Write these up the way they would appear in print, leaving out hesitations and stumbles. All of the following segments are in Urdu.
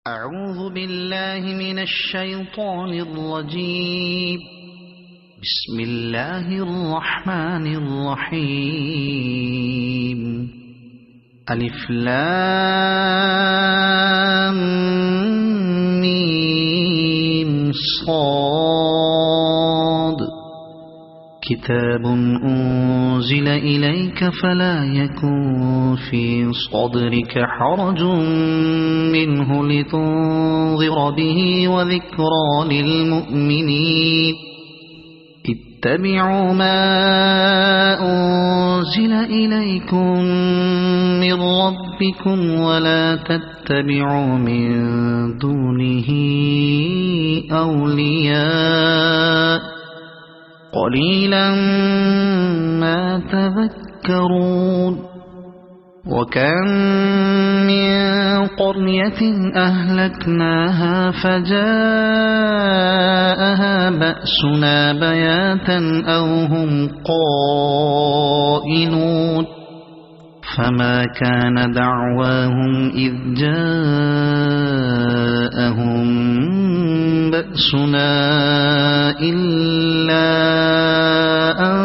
أعوذ بالله من الشيطان الرجيم. بسم الله الرحمن الرحيم. ألف لام ميم صاد. كتاب أنزل إليك فلا يكن في صدرك حرج منه لتنذر به وذكرى للمؤمنين. اتبعوا ما أنزل إليكم من ربكم ولا تتبعوا من دونه أولياء قليلا ما تذكرون. وكم من قرية أهلكناها فجاءها بأسنا بياتا أو هم قائلون. فما كان دعواهم إذ جاءهم بأسنا إلا أن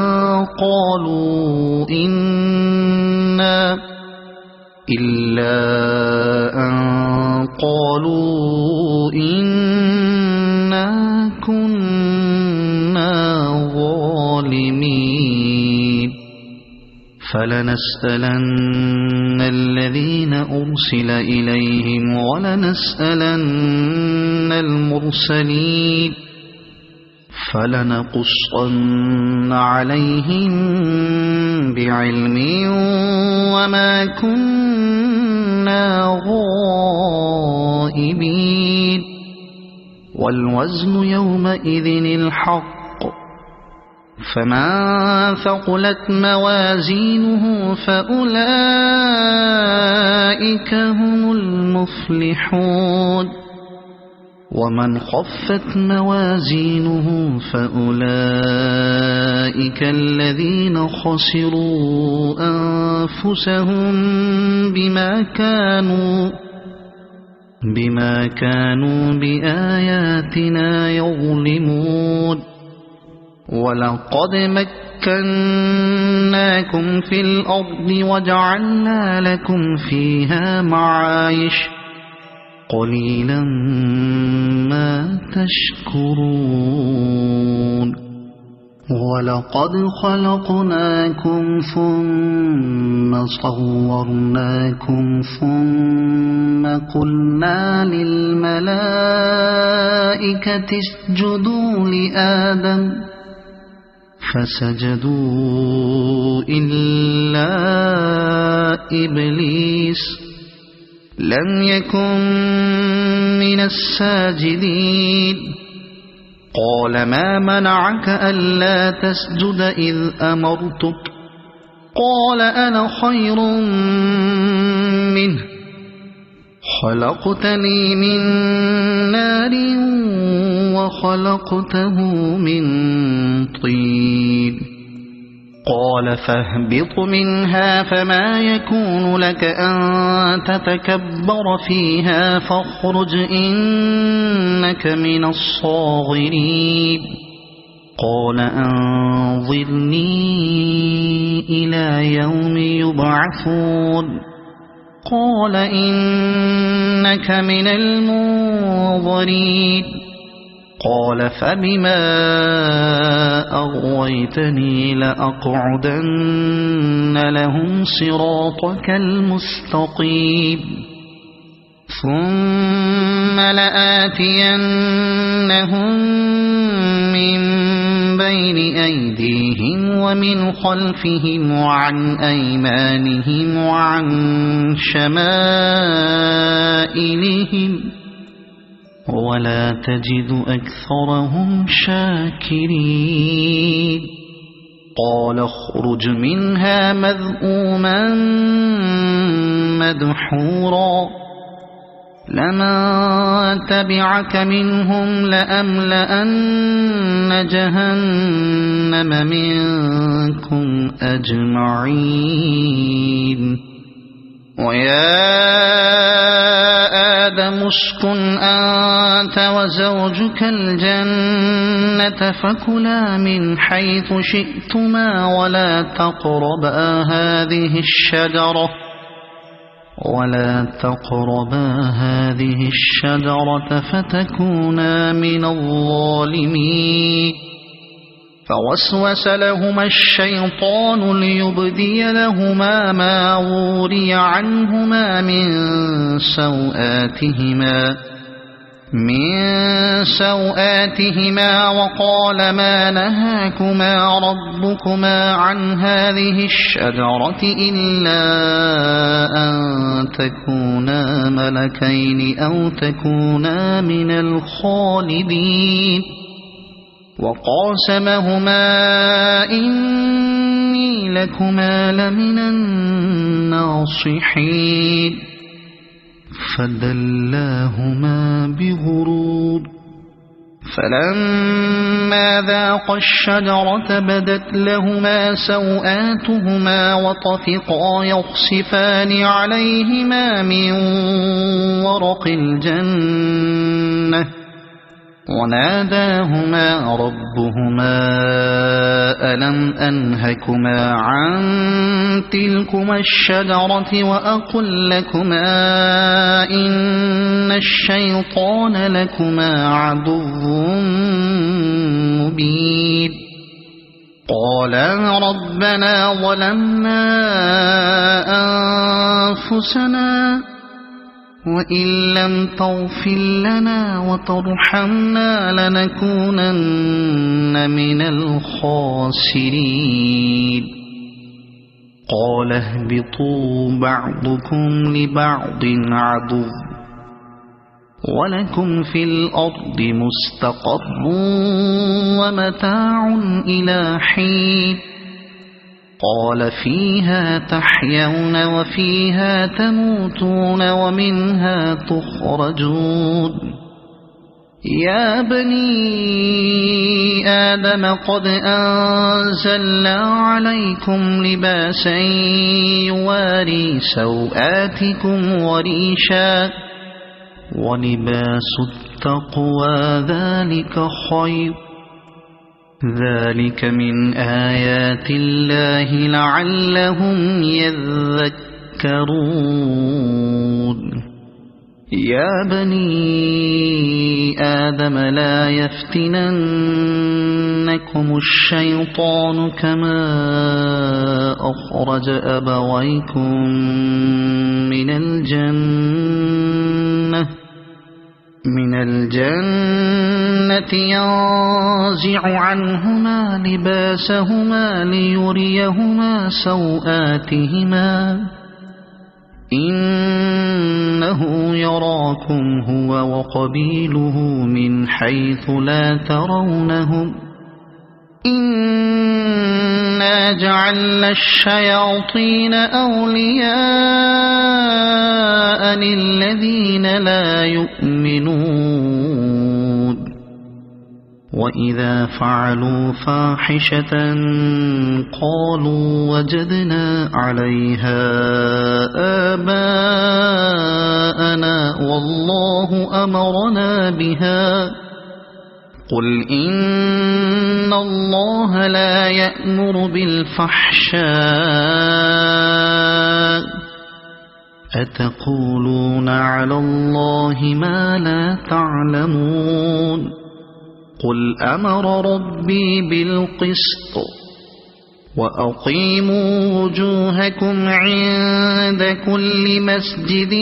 قالوا إنا كنا ظالمين. فلنسألن الذين أرسل إليهم ولنسألن المرسلين. فلنقصن عليهم بعلم وما كنا غائبين. والوزن يومئذ الحق. فمن ثقلت موازينه فأولئك هم المفلحون. ومن خفت موازينه فأولئك الذين خسروا أنفسهم بما كانوا بآياتنا يظلمون. ولقد مكناكم في الأرض وجعلنا لكم فيها معايش قليلا ما تشكرون. ولقد خلقناكم ثم صورناكم ثم قلنا للملائكة اسجدوا لآدم فسجدوا إلا إبليس لم يكن من الساجدين. قال ما منعك ألا تسجد إذ أمرتك؟ قال أنا خير منه خلقتني من نار وخلقته من طين. قال فاهبط منها فما يكون لك أن تتكبر فيها فاخرج إنك من الصاغرين. قال أنظرني إلى يوم يبعثون. قال إنك من المنظرين. قال فبما أغويتني لأقعدن لهم صراطك المستقيم ثم لآتينهم من بين أيديهم ومن خلفهم وعن أيمانهم وعن شمائلهم ولا تجد أكثرهم شاكرين. قال اخرج منها مذءوما مدحورا لمن تبعك منهم لأملأن جهنم منكم أجمعين. ويا آدم اسكن أنت وزوجك الجنة فكلا من حيث شئتما ولا تقربا هذه الشجرة فتكونا من الظالمين. فوسوس لهما الشيطان ليبدي لهما ما وري عنهما من سوآتهما وقال ما نهاكما ربكما عن هذه الشجرة إلا أن تكونا ملكين أو تكونا من الخالدين. وقاسمهما إني لكما لمن الناصحين فدلاهما بغرور. فلما ذاقا الشجرة بدت لهما سوآتهما وطفقا يخصفان عليهما من ورق الجنة وناداهما ربهما ألم أنهكما عن تلكما الشجرة وأقل لكما إن الشيطان لكما عدو مبين. قالا ربنا ظلمنا أنفسنا وإن لم تغفر لنا وترحمنا لنكونن من الخاسرين. قال اهبطوا بعضكم لبعض عدو ولكم في الأرض مستقر ومتاع إلى حين. قال فيها تحيون وفيها تموتون ومنها تخرجون. يا بني آدم قد أنزلنا عليكم لباسا يواري سوآتكم وريشا ولباس التقوى ذلك خير ذلك من آيات الله لعلهم يذكرون. يا بني آدم لا يفتننكم الشيطان كما أخرج أبويكم من الجنة ينزع عنهما لباسهما ليريهما سوآتهما إنه يراكم هو وقبيله من حيث لا ترونهم إنا جعلنا الشياطين أولياء للذين لا يؤمنون. وإذا فعلوا فاحشة قالوا وجدنا عليها آباءنا والله أمرنا بها قل إن الله لا يأمر بالفحشاء أتقولون على الله ما لا تعلمون. قل أمر ربي بالقسط وأقيموا وجوهكم عند كل مسجد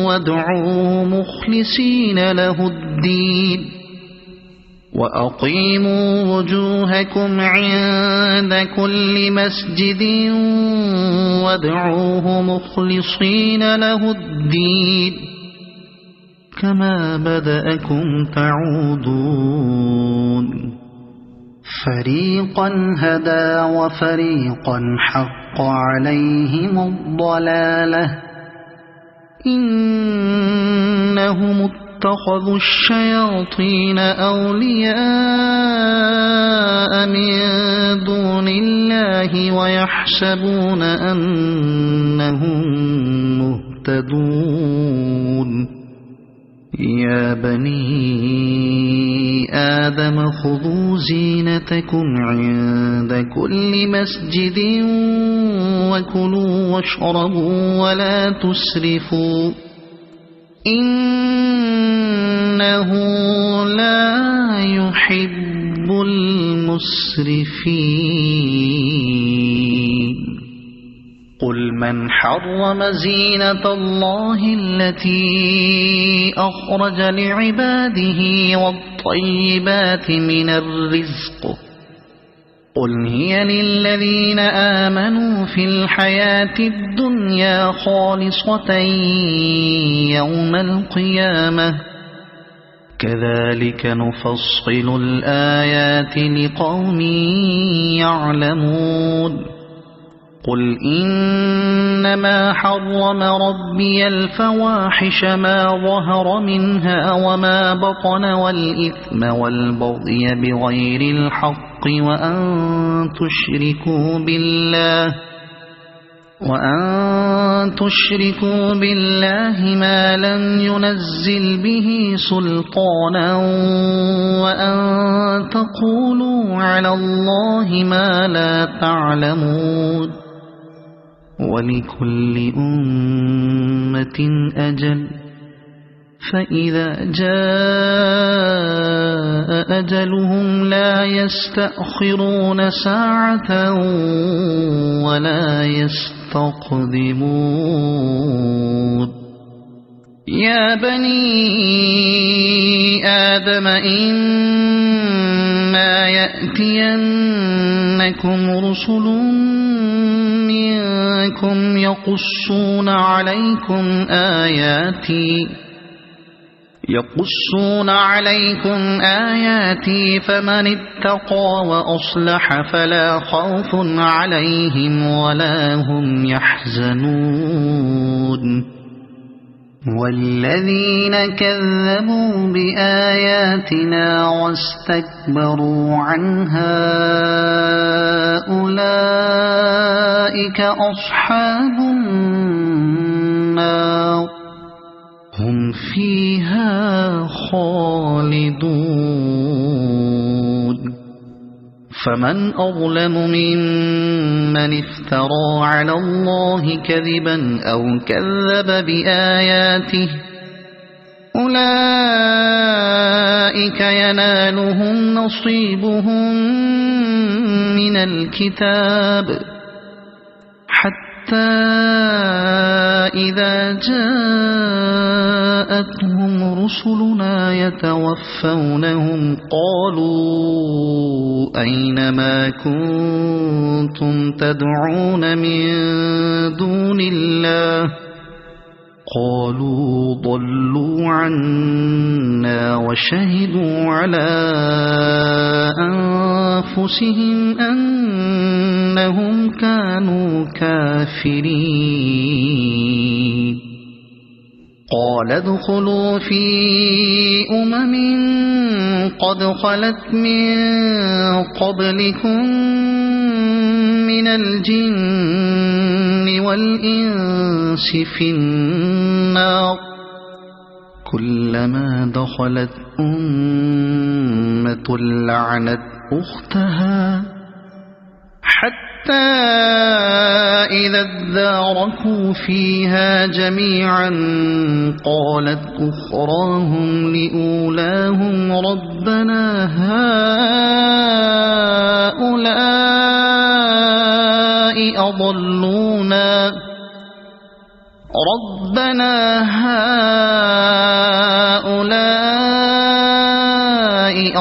وادعوا مخلصين له الدين وأقيموا وجوهكم عند كل مسجد وادعوه مخلصين له الدين كما بدأكم تعودون. فريقا هدى وفريقا حق عليهم الضلالة إنهم اتخذوا الشياطين أولياء من دون الله ويحسبون أنهم مهتدون يا بني آدم خذوا زينتكم عند كل مسجد وكلوا واشربوا ولا تسرفوا إنه لا يحب المسرفين قل من حرم زينة الله التي أخرج لعباده والطيبات من الرزق قل هي للذين آمنوا في الحياة الدنيا خالصة يوم القيامة كذلك نفصل الآيات لقوم يعلمون قل إنما حرم ربي الفواحش ما ظهر منها وما بطن والإثم والبغي بغير الحق وأن تشركوا بالله ما لم ينزل به سلطانا وأن تقولوا على الله ما لا تعلمون ولكل أمة أجل فإذا جاء أجلهم لا يستأخرون ساعة ولا يستقدمون يا بني آدم إما يأتينكم رسل منكم يقصون عليكم آياتي فمن اتقى وأصلح فلا خوف عليهم ولا هم يحزنون والذين كذبوا بآياتنا واستكبروا عنها أولئك أصحاب النار هم فيها خالدون فمن أظلم ممن افترى على الله كذبا أو كذب بآياته أولئك ينالهم نصيبهم من الكتاب حتى إذا جاءتهم رسلنا يتوفونهم قالوا أين ما كنتم تدعون من دون الله قالوا ضلوا عنا وشهدوا على أنفسهم أنهم كانوا كافرين قال ادخلوا في أمم قد خلت من قبلكم من الجن والإنس في النار كلما دخلت أمة لعنت أختها حتى إذا اداركوا فيها جميعا قالت أخراهم لأولاهم ربنا هؤلاء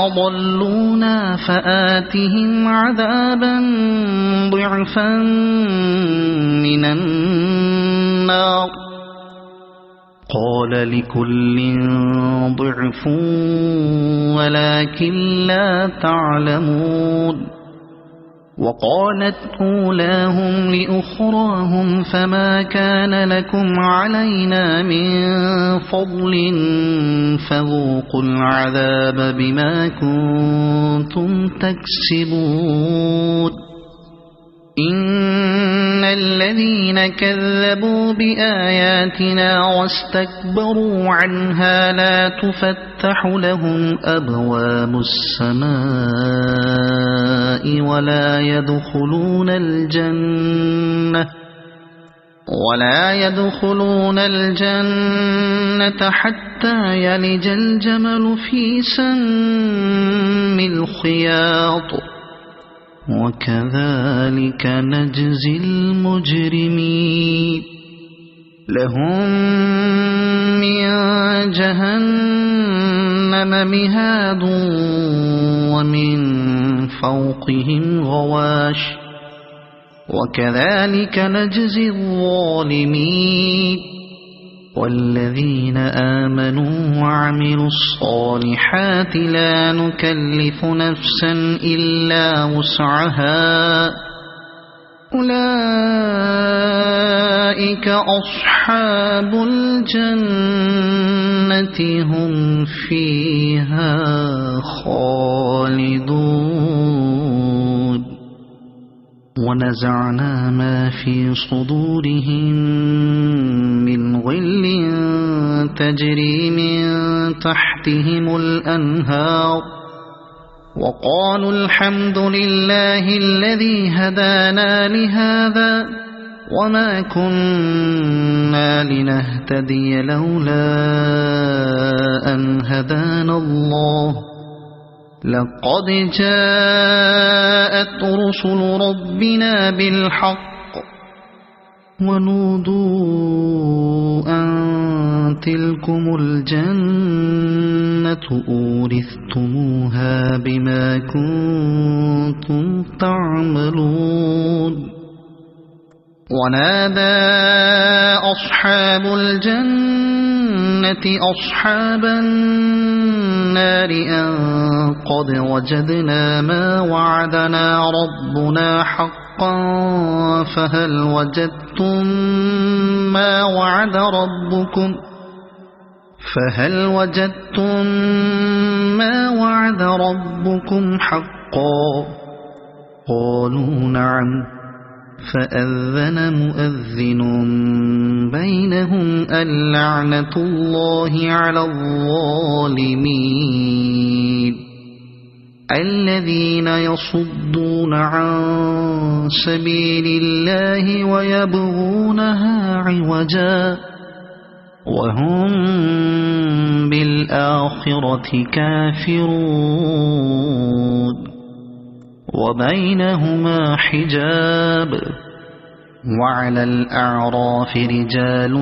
أضلونا فآتهم عذابا ضعفا من النار قال لكل ضعف ولكن لا تعلمون وقالت أولاهم لأخراهم فما كان لكم علينا من فضل فذوقوا العذاب بما كنتم تكسبون إن الذين كذبوا بآياتنا واستكبروا عنها لا تفتح لهم أبواب السماء ولا يدخلون الجنة حتى يلج الجمل في سم الخياط وكذلك نجزي المجرمين لهم من جهنم مهاد ومن فوقهم غواش وكذلك نجزي الظالمين والذين آمنوا وعملوا الصالحات لا نكلف نفسا إلا وسعها أولئك أصحاب الجنة هم فيها خالدون ونزعنا ما في صدورهم من غل تجري من تحتهم الأنهار وقالوا الحمد لله الذي هدانا لهذا وما كنا لنهتدي لولا أن هدانا الله لقد جاءت رسل ربنا بالحق ونودوا أن تلكم الجنة أورثتموها بما كنتم تعملون ونادى أصحاب الجنة أصحاب النار أن قد وجدنا ما وعدنا ربنا حقا فهل وجدتم ما وعد ربكم حقا قالوا نعم فأذن مؤذن بينهم اللعنة الله على الظالمين الذين يصدون عن سبيل الله ويبغونها عوجا وهم بالآخرة كافرون وبينهما حجاب وعلى الأعراف رجال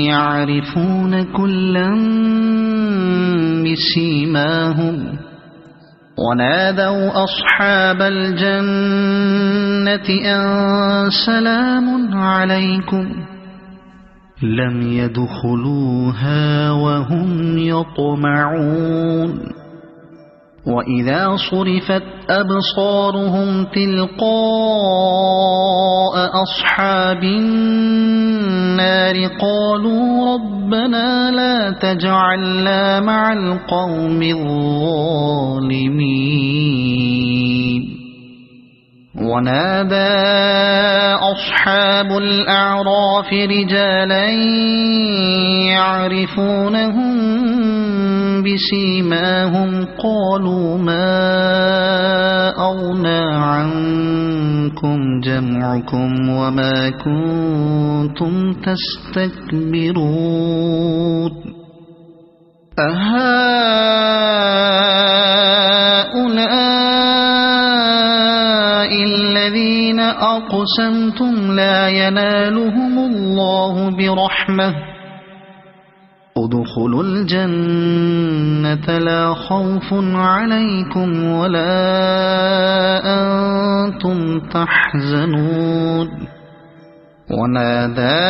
يعرفون كلا بسيماهم ونادوا أصحاب الجنة أن سلام عليكم لم يدخلوها وهم يطمعون وإذا صرفت أبصارهم تلقاء أصحاب النار قالوا ربنا لا تجعلنا مع القوم الظالمين ونادى أصحاب الأعراف رجالا يعرفونهم بسيماهم قالوا ما أغنى عنكم جمعكم وما كنتم تستكبرون أهؤلاء الذين أقسمتم لا ينالهم الله برحمة ادخلوا الجنة لا خوف عليكم ولا أنتم تحزنون ونادى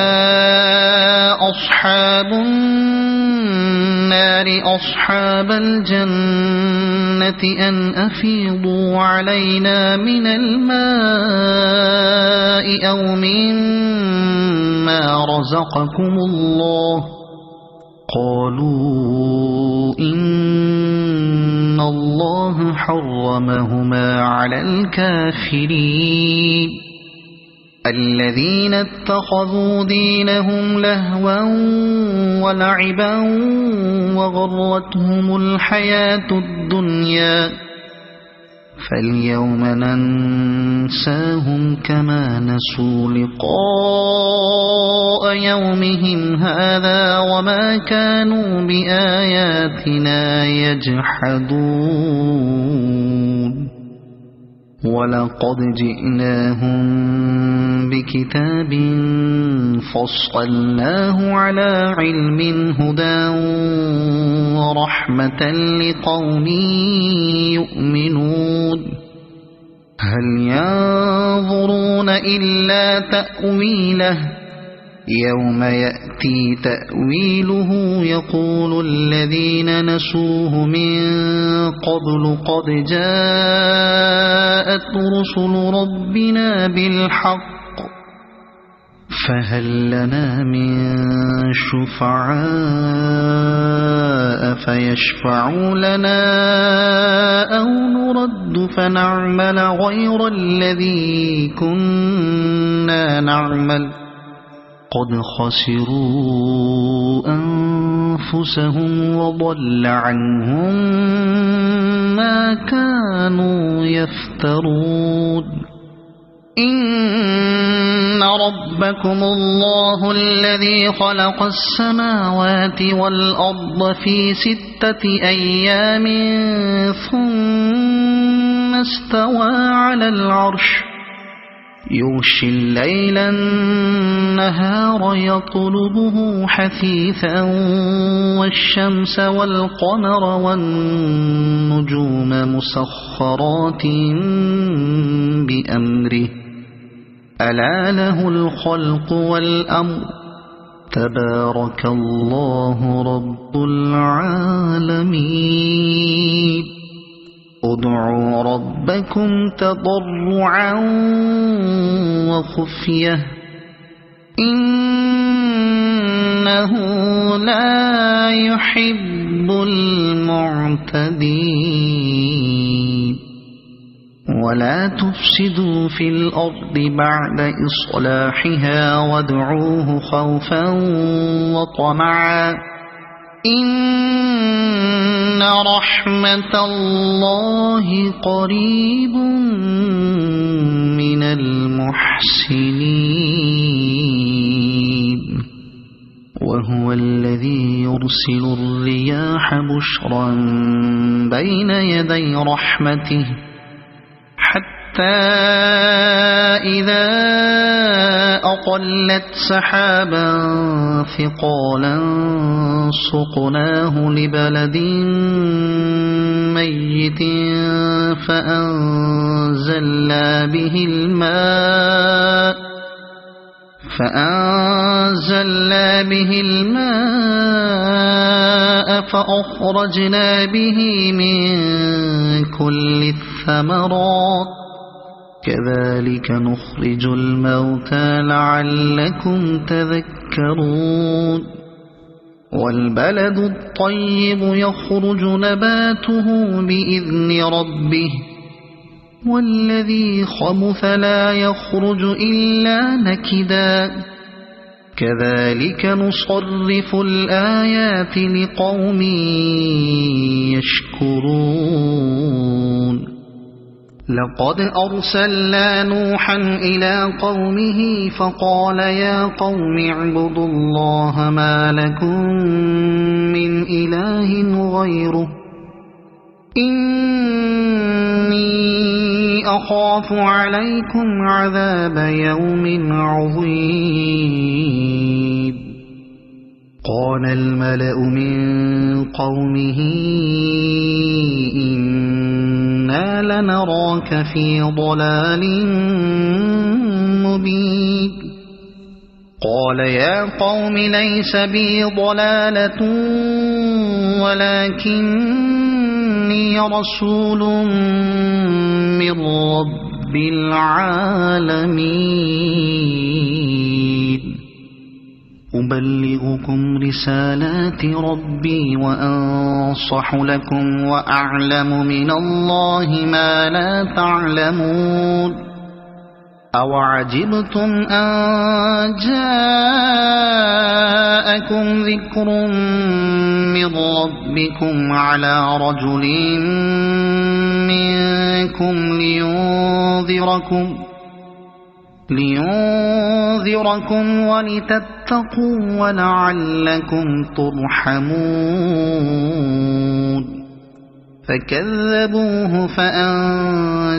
أصحاب النار أصحاب الجنة أن أفيضوا علينا من الماء أو مما رزقكم الله قالوا إن الله حرمهما على الكافرين الذين اتخذوا دينهم لهوا ولعبا وغرتهم الحياة الدنيا فاليوم ننساهم كما نسوا لقاء يومهم هذا وما كانوا بآياتنا يجحدون ولقد جئناهم بكتاب فصلناه على علم هدى ورحمة لقوم يؤمنون هل ينظرون إلا تأويله يوم يأتي تأويله يقول الذين نسوه من قبل قد جاءت رسل ربنا بالحق فهل لنا من شفعاء فيشفعوا لنا أو نرد فنعمل غير الذي كنا نعمل قد خسروا أنفسهم وضل عنهم ما كانوا يفترون إن ربكم الله الذي خلق السماوات والأرض في 6 أيام ثم استوى على العرش يغشي الليل النهار يطلبه حثيثا والشمس والقمر والنجوم مسخرات بأمره ألا له الخلق والأمر تبارك الله رب العالمين ادعوا ربكم تضرعا وخفية إنه لا يحب المعتدين ولا تفسدوا في الأرض بعد إصلاحها وادعوه خوفا وطمعا إن رحمة الله قريب من المحسنين وهو الذي يرسل الرياح بشرا بين يدي رحمته حتى إذا أقلت سحابا ثقالا سقناه لبلد ميت فأنزلنا به الماء فأخرجنا به من كل الثمرات كذلك نخرج الموتى لعلكم تذكرون والبلد الطيب يخرج نباته بإذن ربه والذي خبث لا يخرج إلا نكدا كذلك نصرف الآيات لقوم يشكرون لقد أرسلنا نوحا إلى قومه فقال يا قوم اعبدوا الله ما لكم من إله غيره إني أخاف عليكم عذاب يوم عظيم قال الملأ من قومه إنا لنراك في ضلال مبين قال يا قوم ليس بي ضلالة ولكني إني رسول من رب العالمين أبلغكم رسالات ربي وأنصح لكم وأعلم من الله ما لا تعلمون أوعجبتم أن جاءكم ذكر من ربكم على رجل منكم لينذركم ولتتقوا ولعلكم ترحمون فكذبوه فأنجيناه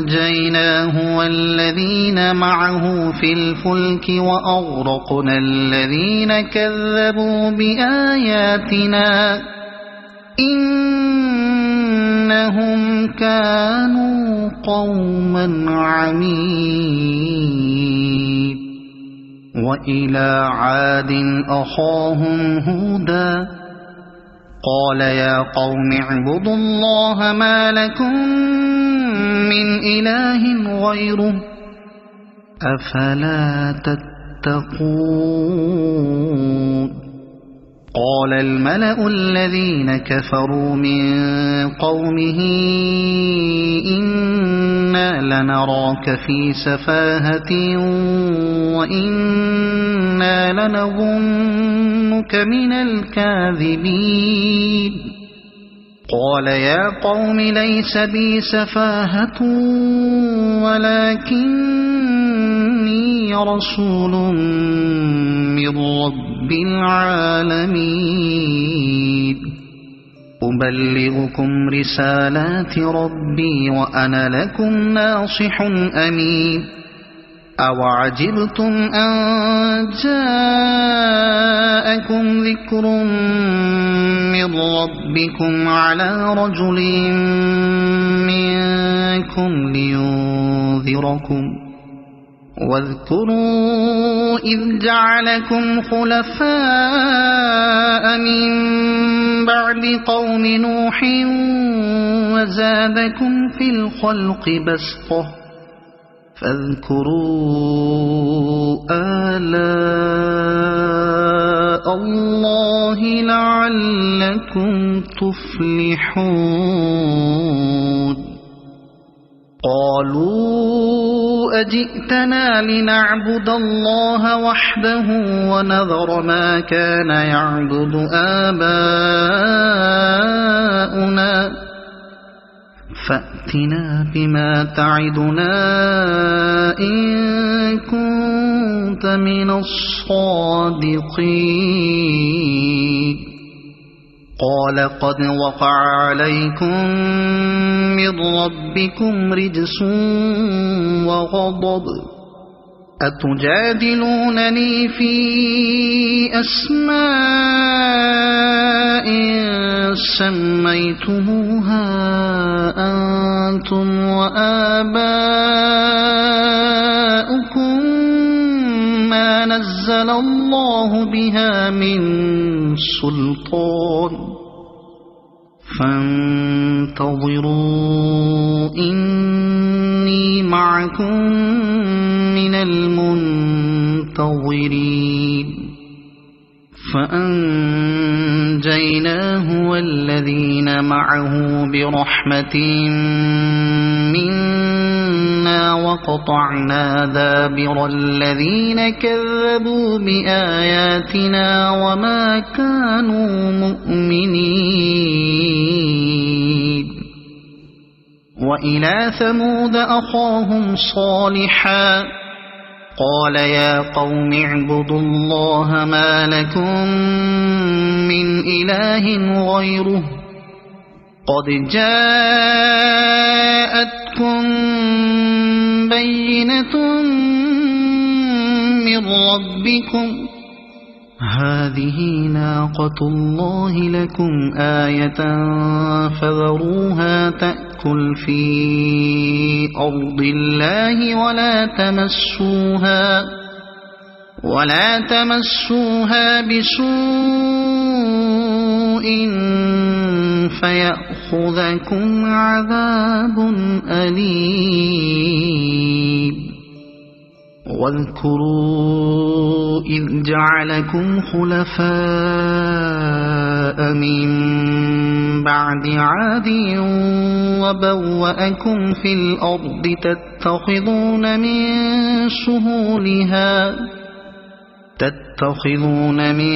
والذين معه في الفلك وأغرقنا الذين كذبوا بآياتنا إنهم كانوا قوما عمين وإلى عاد أخاهم هودا قال يا قوم اعبدوا الله ما لكم من إله غيره أفلا تتقون قال الملأ الذين كفروا من قومه إنا لنراك في سفاهة وإنا لنظنك من الكاذبين قال يا قوم ليس بي سفاهة ولكني رسول من رب العالمين أبلغكم رسالات ربي وأنا لكم ناصح أمين أوعجبتم أن جاءكم ذكر من ربكم على رجل منكم لينذركم واذكروا إذ جعلكم خلفاء من بعد قوم نوح وزادكم في الخلق بسطة فاذكروا آلاء الله لعلكم تفلحون قالوا أجئتنا لنعبد الله وحده ونذر ما كان يعبد آباؤنا فأتنا بما تعدنا إن كنت من الصادقين قال قد وقع عليكم من ربكم رجس وغضب أتجادلونني في أسماء سميتموها أنتم وآباؤكم ما نزل الله بها من سلطان فانتظروا إني معكم من المنتظرين فأنجيناه والذين معه برحمة منا وقطعنا دابر الذين كذبوا بآياتنا وما كانوا مؤمنين وإلى ثمود أخاهم صالحا قال يا قوم اعبدوا الله ما لكم من إله غيره قد جاءتكم بينة من ربكم هذه ناقة الله لكم آية فذروها تأكل في أرض الله ولا تمسوها بسوء فيأخذكم عذاب أليم واذكروا إذ جعلكم خلفاء من بعد عاد وبوأكم في الأرض تتخذون من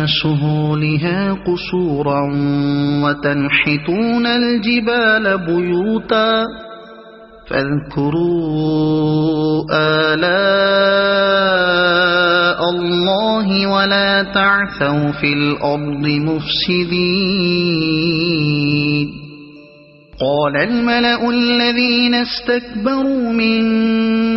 سهولها قصورا وتنحتون الجبال بيوتا فاذكروا آلاء الله ولا تعثوا في الأرض مفسدين قال الملأ الذين استكبروا من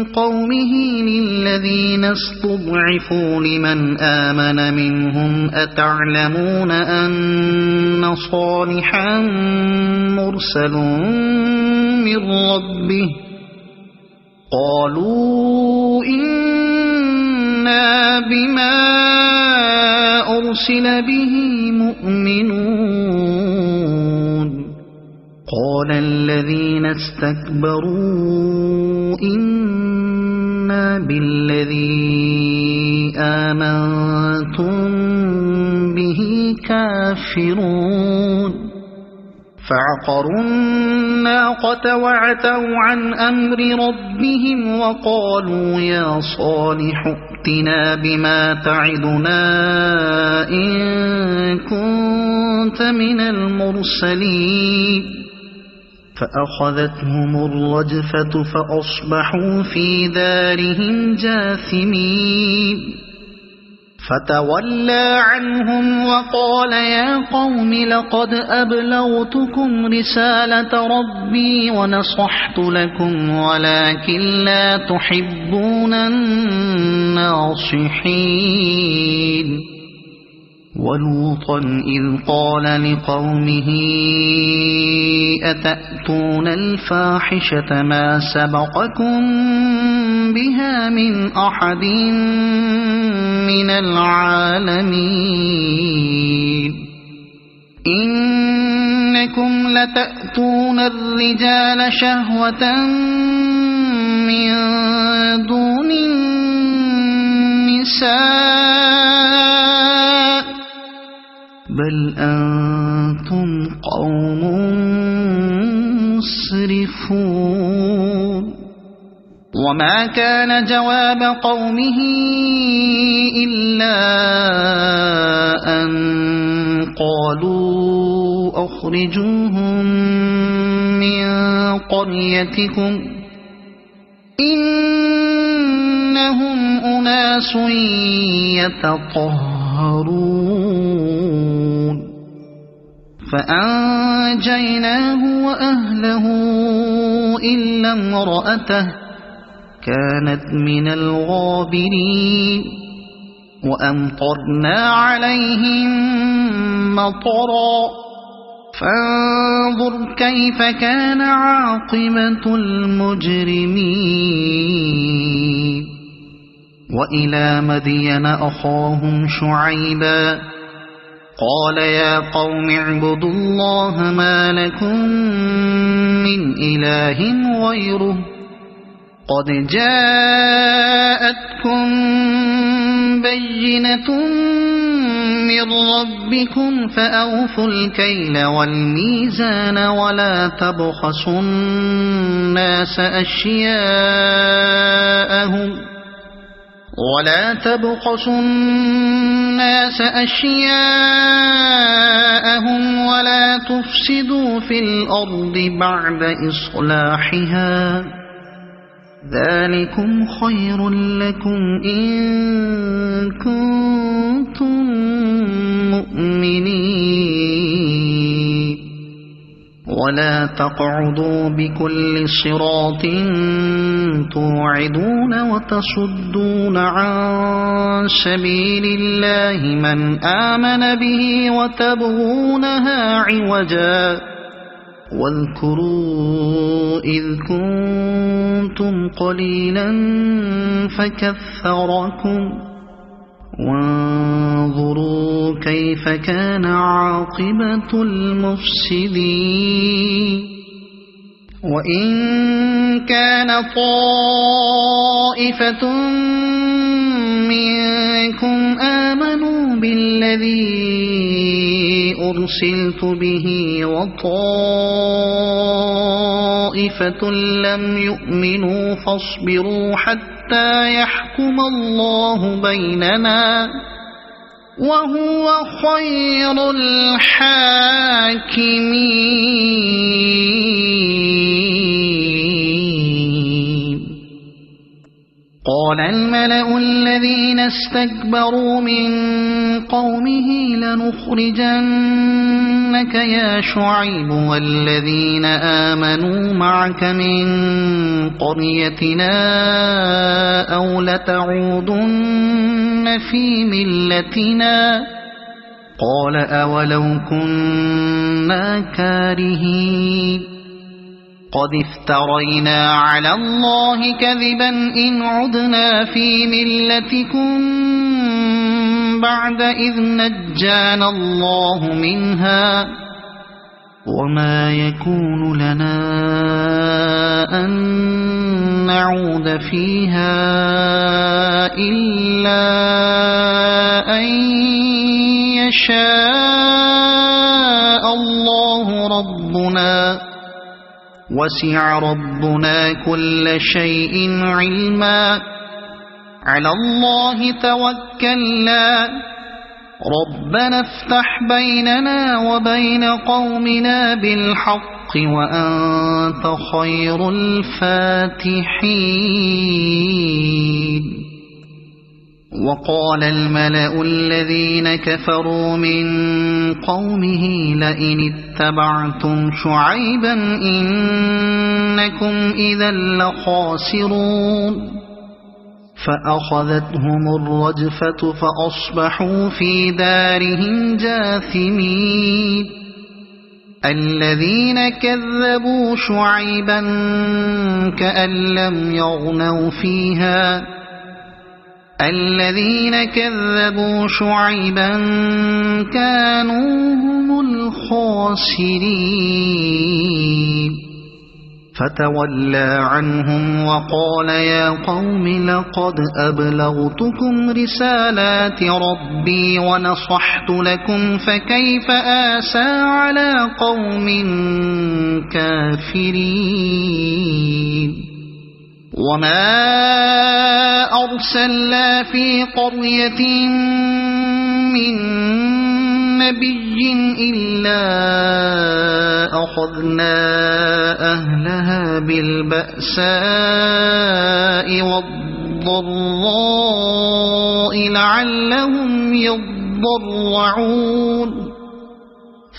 قومه للذين استضعفوا لمن آمن منهم أتعلمون أن صالحا مرسل من ربه قالوا إنا بما أرسل به مؤمنون قال الذين استكبروا إنا بالذي آمنتم به كافرون فعقروا الناقة وعتوا عن أمر ربهم وقالوا يا صالح ائتنا بما تعدنا إن كنت من المرسلين فأخذتهم الرجفة فأصبحوا في دارهم جاثمين فتولى عنهم وقال يا قوم لقد أبلغتكم رسالة ربي ونصحت لكم ولكن لا تحبون الناصحين ولوطا إذ قال لقومه أتأتون الفاحشة ما سبقكم بها من أحد من العالمين إنكم لتأتون الرجال شهوة من دون النساء بل أنتم قوم مسرفون وما كان جواب قومه إلا أن قالوا أخرجوهم من قريتكم إنهم أناس يتطهرون فأنجيناه وأهله إلا امرأته كانت من الغابرين وأمطرنا عليهم مطرا فانظر كيف كان عاقبة المجرمين وإلى مدين أخاهم شعيبا قال يا قوم اعبدوا الله ما لكم من إله غيره قد جاءتكم بينة من ربكم فأوفوا الكيل والميزان ولا تبخسوا الناس أشياءهم ولا تفسدوا في الأرض بعد إصلاحها ذلكم خير لكم إن كنتم مؤمنين ولا تقعدوا بكل صراط توعدون وتصدون عن سبيل الله من آمن به وتبغونها عوجا واذكروا إذ كنتم قليلا فكثركم وانظروا كيف كان عاقبة المفسدين وإن كان طائفة منكم آمنوا بالذي أرسلت به وطائفة لم يؤمنوا فاصبروا حتى يحكم الله بيننا وهو خير الحاكمين. قال الملأ الذين استكبروا من قومه لنخرجنك يا شعيب والذين آمنوا معك من قريتنا أو لتعودن في ملتنا قال أولو كنا كارهين قد افترينا على الله كذبا إن عدنا في ملتكم بعد إذ نجانا الله منها وما يكون لنا أن نعود فيها إلا أن يشاء الله ربنا وسع ربنا كل شيء علما على الله توكلنا ربنا افتح بيننا وبين قومنا بالحق وأنت خير الفاتحين. وقال الملأ الذين كفروا من قومه لئن اتبعتم شعيبا إنكم إذا لخاسرون فأخذتهم الرجفة فأصبحوا في دارهم جاثمين. الذين كذبوا شعيبا كأن لم يغنوا فيها الذين كذبوا شعيبا كانوا هم الخاسرين. فتولى عنهم وقال يا قوم لقد أبلغتكم رسالات ربي ونصحت لكم فكيف آسى على قوم كافرين. وما أرسلنا في قرية من نبي إلا أخذنا أهلها بالبأساء والضراء لعلهم يضرعون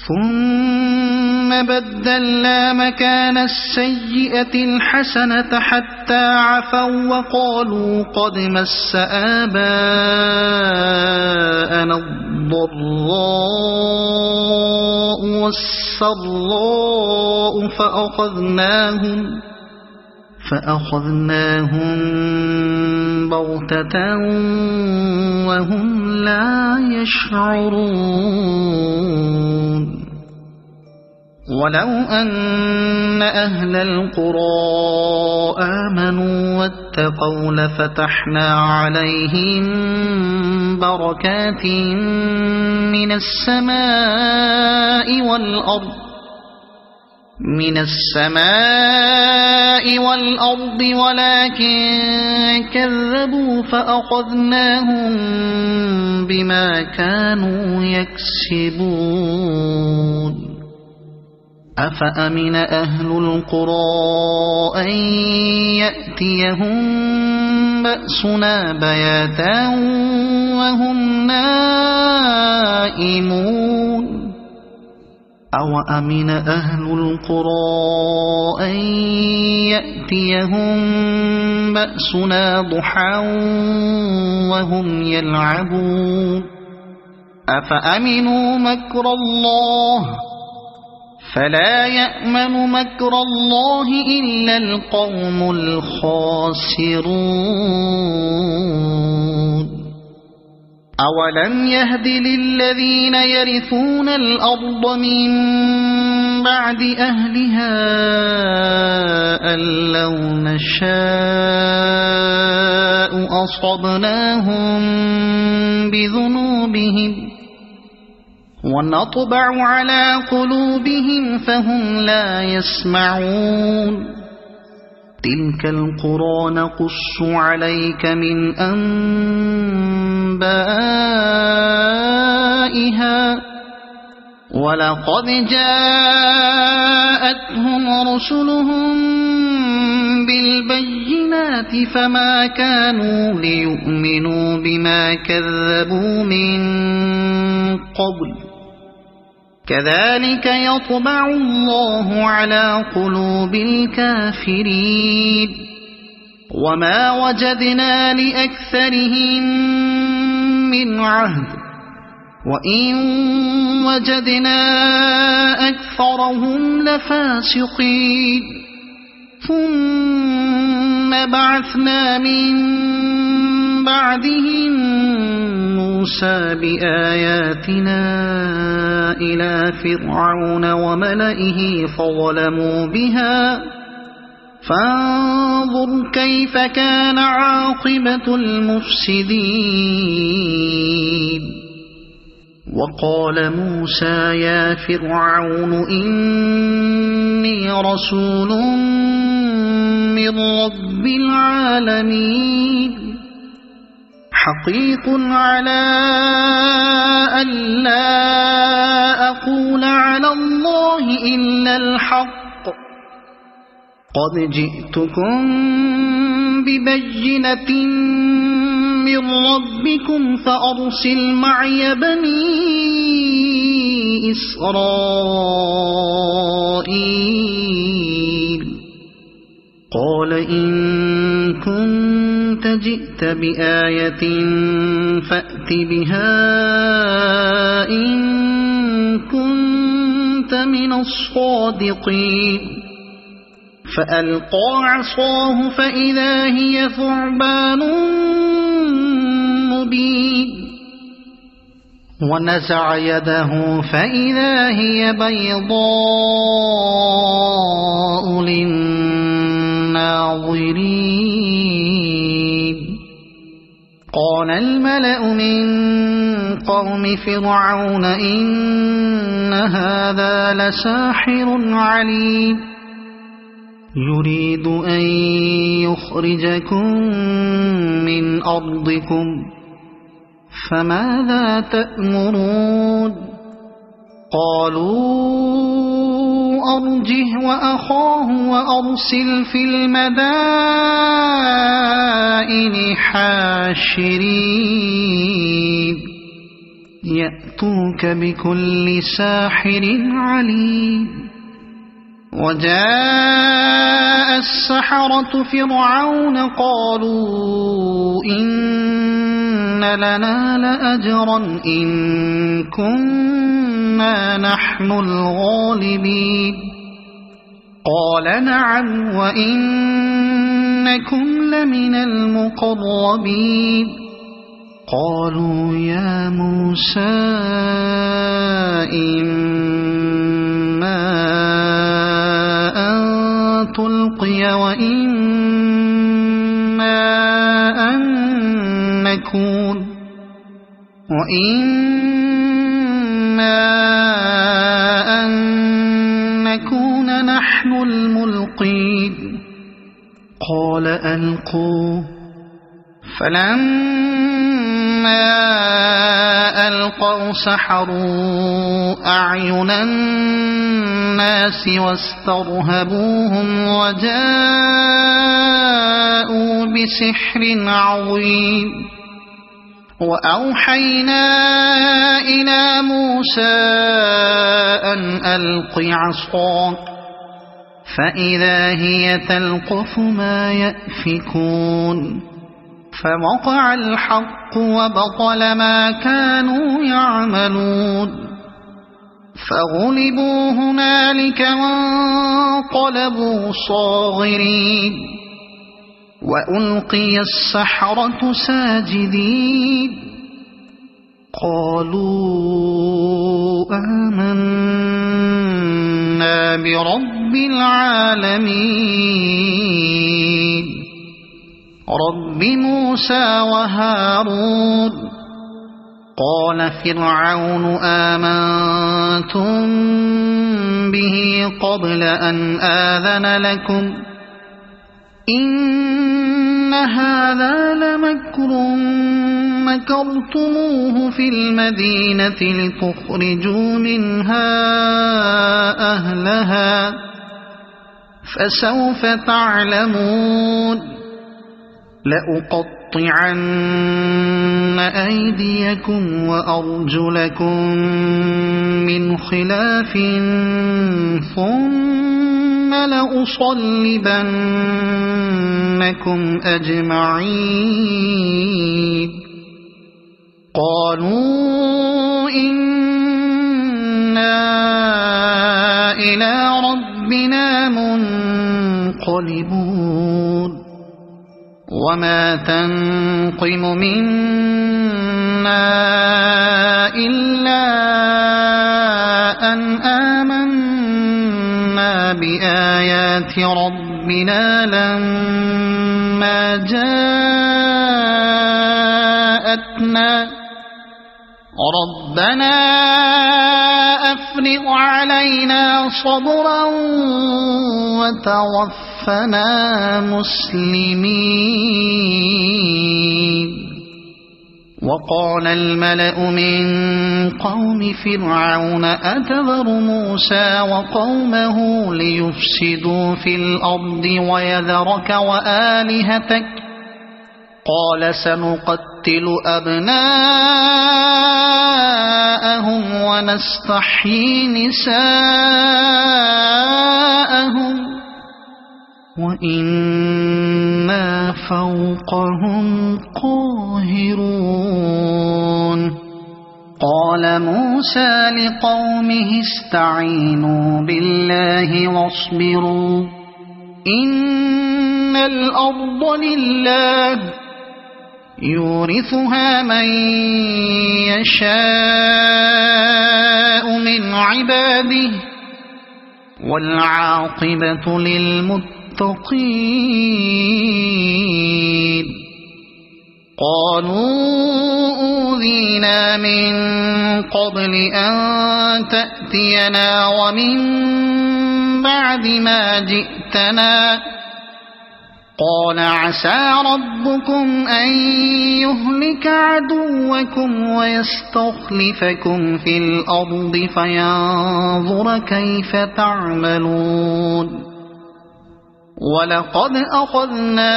ثم بدلنا مكان السيئة الحسنة حتى عفوا وقالوا قد مس آباءنا الضراء والسراء فأخذناهم بغتة وهم لا يشعرون. ولو أن أهل القرى آمنوا واتقوا لفتحنا عليهم بركات من السماء والأرض ولكن كذبوا فأخذناهم بما كانوا يكسبون. أفأمن أهل القرى أن يأتيهم بأسنا بياتا وهم نائمون أو أمن أهل القرى أن يأتيهم بأسنا ضحى وهم يلعبون أفأمنوا مكر الله فلا يأمن مكر الله إلا القوم الخاسرون. أولم يهد للذين يرثون الأرض من بعد أهلها أن لو نشاء أصبناهم بذنوبهم ونطبع على قلوبهم فهم لا يسمعون تلك القرى نقص عليك من أنبائها ولقد جاءتهم رسلهم بالبينات فما كانوا ليؤمنوا بما كذبوا من قبل كذلك يطبع الله على قلوب الكافرين وما وجدنا لأكثرهم من عهد وإن وجدنا أكثرهم لفاسقين ثم بعثنا من بعدهم موسى بآياتنا إلى فرعون وملئه فظلموا بها فانظر كيف كان عاقبة المفسدين وقال موسى يا فرعون إني رسول من رب العالمين حقيق على ألا أقول على الله إلا الحق قد جئتكم ببينة من ربكم فأرسل معي بني إسرائيل قال إن كنت جئت بآية فأت بها إن كنت من الصادقين فألقى عصاه فإذا هي ثعبان مبين ونزع يده فإذا هي بيضاء للناظرين قال الملأ من قوم فرعون إن هذا لساحر عليم يريد أن يخرجكم من أرضكم فماذا تأمرون قالوا أرجه وأخاه وأرسل في المدائن حاشرين يأتوك بكل ساحر عليم وجاء السحرة فرعون قالوا إن لنا لأجرا إن كنا نحن الغالبين قال نعم وإنكم لمن المقربين قالوا يا موسى إما تلقي وإما أن نكون نحن الملقين قال ألقوا فلما ألقوا سحروا أعين الناس واسترهبوهم وجاءوا بسحر عظيم وأوحينا إلى موسى أن ألق عصاك فإذا هي تلقف ما يأفكون فوقع الحق وبطل ما كانوا يعملون فغلبوا هنالك وانقلبوا صاغرين وألقي السحرة ساجدين قالوا آمنا برب العالمين رب موسى وهارون قال فرعون آمنتم به قبل أن آذن لكم إن هذا لمكر مكرتموه في المدينة لتخرجوا منها أهلها فسوف تعلمون لأقطعن أيديكم وأرجلكم من خلاف ثم لأصلبنكم أجمعين قالوا إنا إلى ربنا منقلبون وما تنقم منا إلا أن آمنا بآيات ربنا لما جاءتنا ربنا أفرغ علينا صبرا وتوفنا مسلمين وقال الملأ من قوم فرعون أتذر موسى وقومه ليفسدوا في الأرض ويذرك وآلهتك قال سنقتل أبناءهم ونستحيي نساءهم وإنا فوقهم قاهرون قال موسى لقومه استعينوا بالله واصبروا إن الأرض لله يورثها من يشاء من عباده والعاقبة للمتقين قالوا أوذينا من قبل أن تأتينا ومن بعد ما جئتنا قال عسى ربكم أن يهلك عدوكم ويستخلفكم في الأرض فينظر كيف تعملون ولقد أخذنا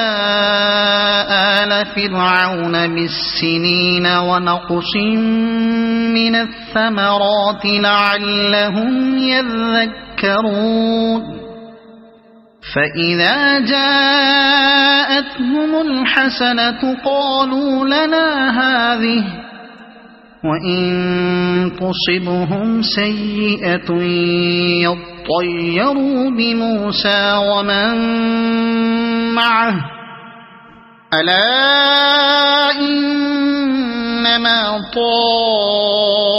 آل فرعون بالسنين ونقص من الثمرات لعلهم يذكرون فإذا جاءتهم الحسنة قالوا لنا هذه وإن تصبهم سيئة يطيروا بموسى ومن معه ألا إنما طائرهم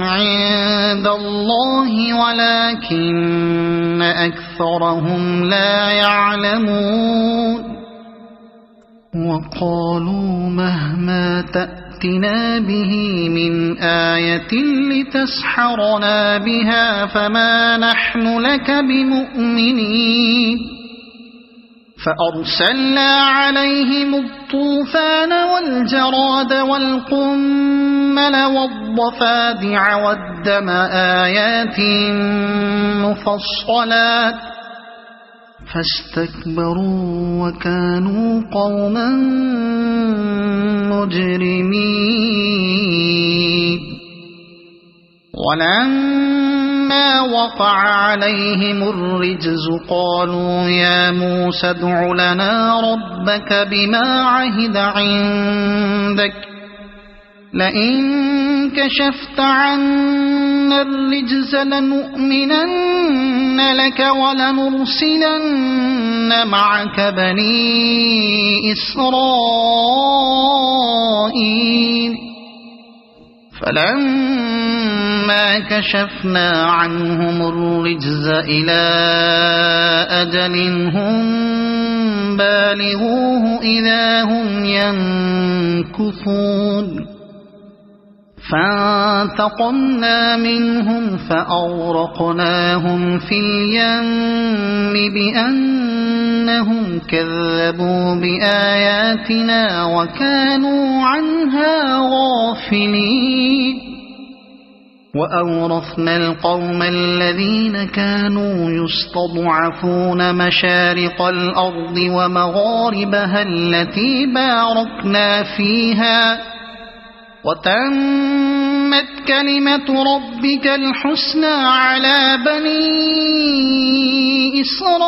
عند الله ولكن أكثرهم لا يعلمون وقالوا مهما تأتنا به من آية لتسحرنا بها فما نحن لك بمؤمنين فأرسلنا عليهم الطوفان والجراد والقمل والضفادع والدم آيات مفصلات فاستكبروا وكانوا قوما مجرمين ولما وقع عليهم الرجز قالوا يا موسى ادع لنا ربك بما عهد عندك لئن كشفت عنا الرجز لنؤمنن لك ولنرسلن معك بني إسرائيل فلما كشفنا عنهم الرجز إلى أجل هم بالغوه إذا هم ينكثون فانتقمنا منهم فأغرقناهم في اليم بأنهم كذبوا بآياتنا وكانوا عنها غافلين وأورثنا القوم الذين كانوا يستضعفون مشارق الأرض ومغاربها التي باركنا فيها وتمت كلمة ربك الحسنى على بني إسرائيل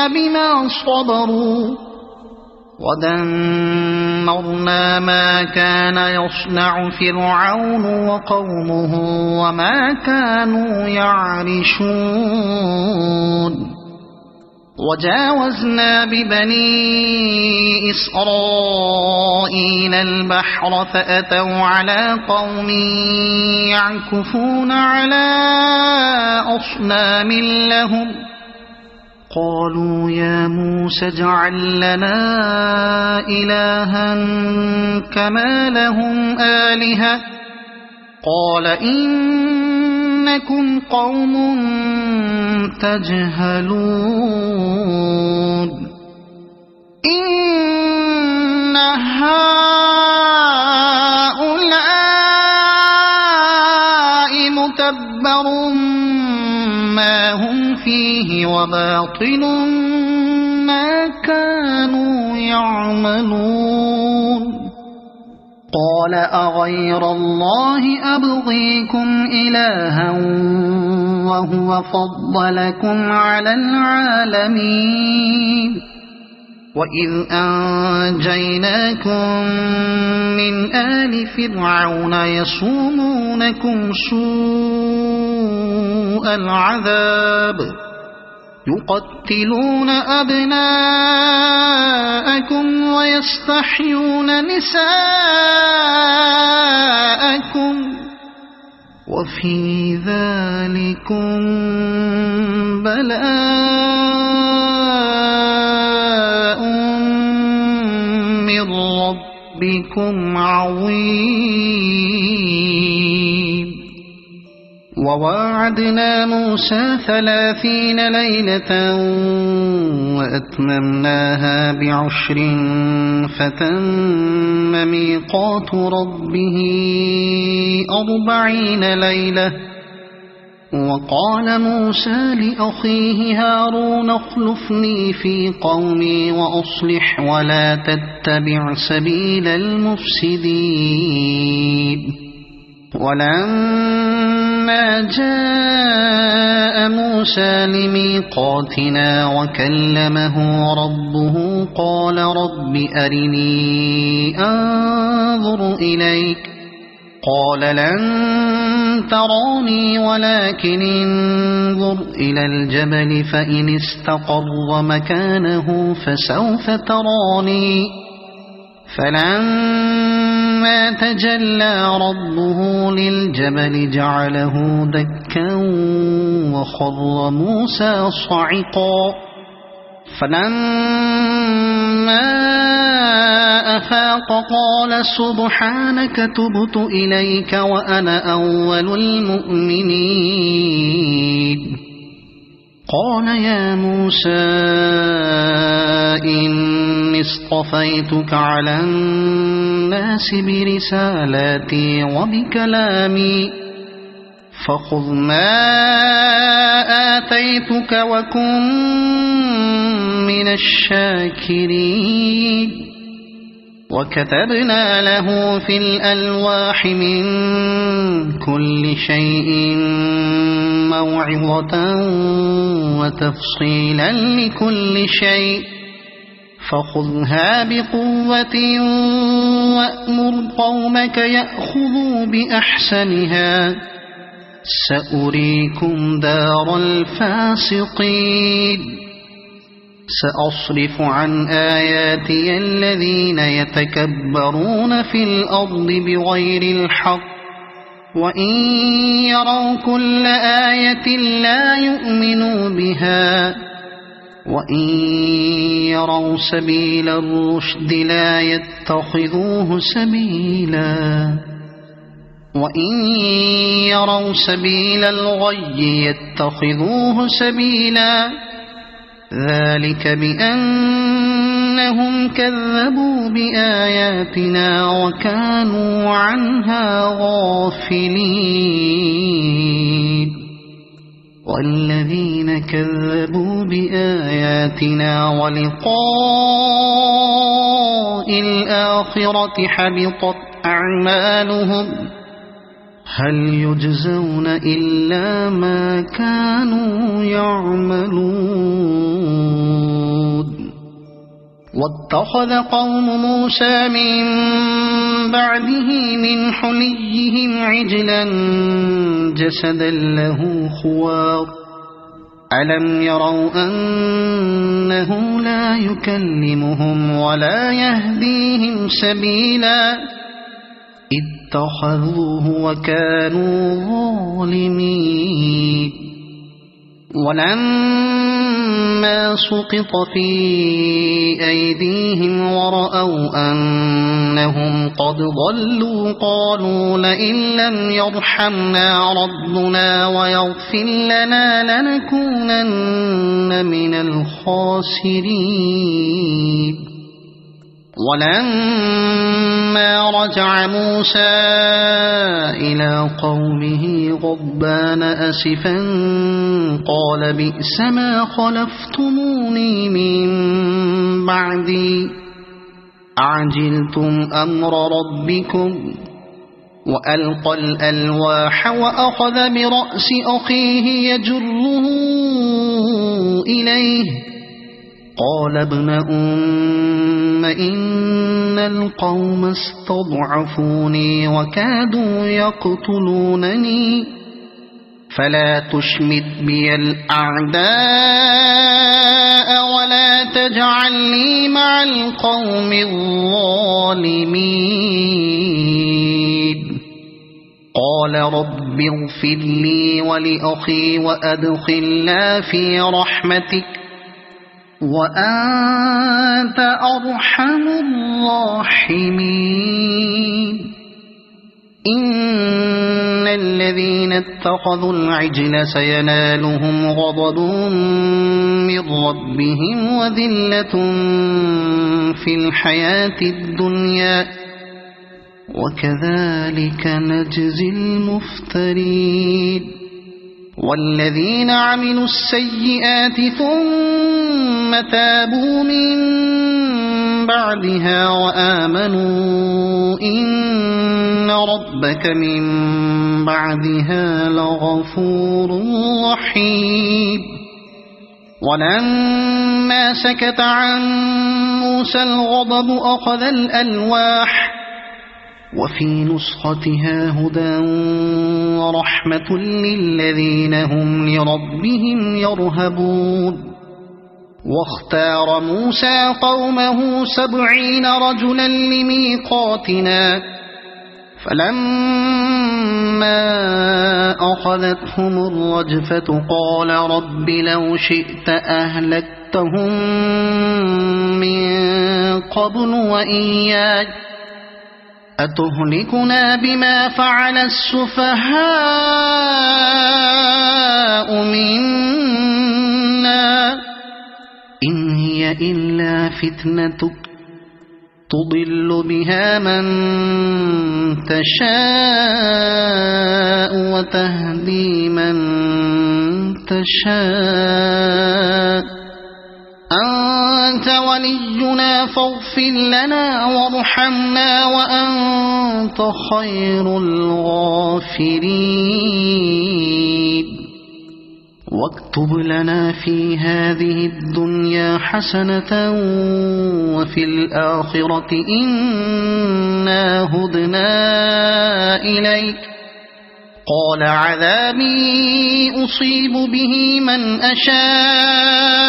بما صبروا ودمرنا ما كان يصنع فرعون وقومه وما كانوا يعرشون وجاوزنا ببني إسرائيل البحر فأتوا على قوم يعكفون على أصنام لهم قالوا يا موسى اجعل لنا إلها كما لهم آلهة قال إنكم قوم تجهلون إن هؤلاء متبر ما هم فيه وباطل ما كانوا يعملون قال أغير الله أبغيكم إلها وهو فضلكم على العالمين وإذ أنجيناكم من آل فرعون يصومونكم سوء العذاب يقتلون أبناءكم ويستحيون نساءكم وفي ذلكم بلاء من ربكم عظيم وواعدنا موسى 30 ليلة وأتممناها ب10 فتم ميقات ربه 40 ليلة وقال موسى لأخيه هارون اخلفني في قومي وأصلح ولا تتبع سبيل المفسدين ولما جاء موسى لميقاتنا وكلمه ربه قال رب أرني أنظر إليك قال لن تراني ولكن انظر إلى الجبل فإن استقر مكانه فسوف تراني فلما تجلى ربه للجبل جعله دكا وخر موسى صعقا فلما أفاق قال سبحانك تبت إليك وأنا أول المؤمنين قال يا موسى إني اصطفيتك على الناس برسالاتي وبكلامي فخذ ما آتيتك وكن من الشاكرين وكتبنا له في الألواح من كل شيء موعظة وتفصيلا لكل شيء فخذها بقوة وأمر قومك يأخذوا بأحسنها سأريكم دار الفاسقين سأصرف عن آياتي الذين يتكبرون في الأرض بغير الحق وإن يروا كل آية لا يؤمنوا بها وإن يروا سبيل الرشد لا يتخذوه سبيلا وإن يروا سبيل الغي يتخذوه سبيلا ذلك بأنهم كذبوا بآياتنا وكانوا عنها غافلين والذين كذبوا بآياتنا ولقاء الآخرة حبطت أعمالهم هل يجزون إلا ما كانوا يعملون واتخذ قوم موسى من بعده من حليهم عجلا جسدا له خوار ألم يروا أنه لا يكلمهم ولا يهديهم سبيلا اتخذوه وكانوا ظالمين ولما سقط في أيديهم ورأوا أنهم قد ضلوا قالوا لئن لم يرحمنا ربنا ويغفر لنا لنكونن من الخاسرين ولما رجع موسى إلى قومه غضبان أسفا قال بئس ما خلفتموني من بعدي أعجلتم أمر ربكم وألقى الألواح وأخذ برأس أخيه يجره إليه قال ابن أم إن القوم استضعفوني وكادوا يقتلونني فلا تشمت بي الأعداء ولا تجعلني مع القوم الظالمين قال رب اغفر لي ولأخي وأدخلنا في رحمتك وأنت أرحم الراحمين إن الذين اتخذوا العجل سينالهم غضب من ربهم وذلة في الحياة الدنيا وكذلك نجزي المفترين والذين عملوا السيئات ثم تابوا من بعدها وآمنوا إن ربك من بعدها لغفور رحيم ولما سكت عن موسى الغضب أخذ الألواح وفي نسختها هدى ورحمة للذين هم لربهم يرهبون واختار موسى قومه 70 رجلا لميقاتنا فلما أخذتهم الرجفة قال رب لو شئت أهلكتهم من قبل وإياي أتهلكنا بما فعل السفهاء منا إن هي إلا فتنتك تضل بها من تشاء وتهدي من تشاء أنت ولينا فاغفر لنا وارحمنا وأنت خير الغافرين واكتب لنا في هذه الدنيا حسنة وفي الآخرة إنا هدنا إليك قال عذابي أصيب به من أشاء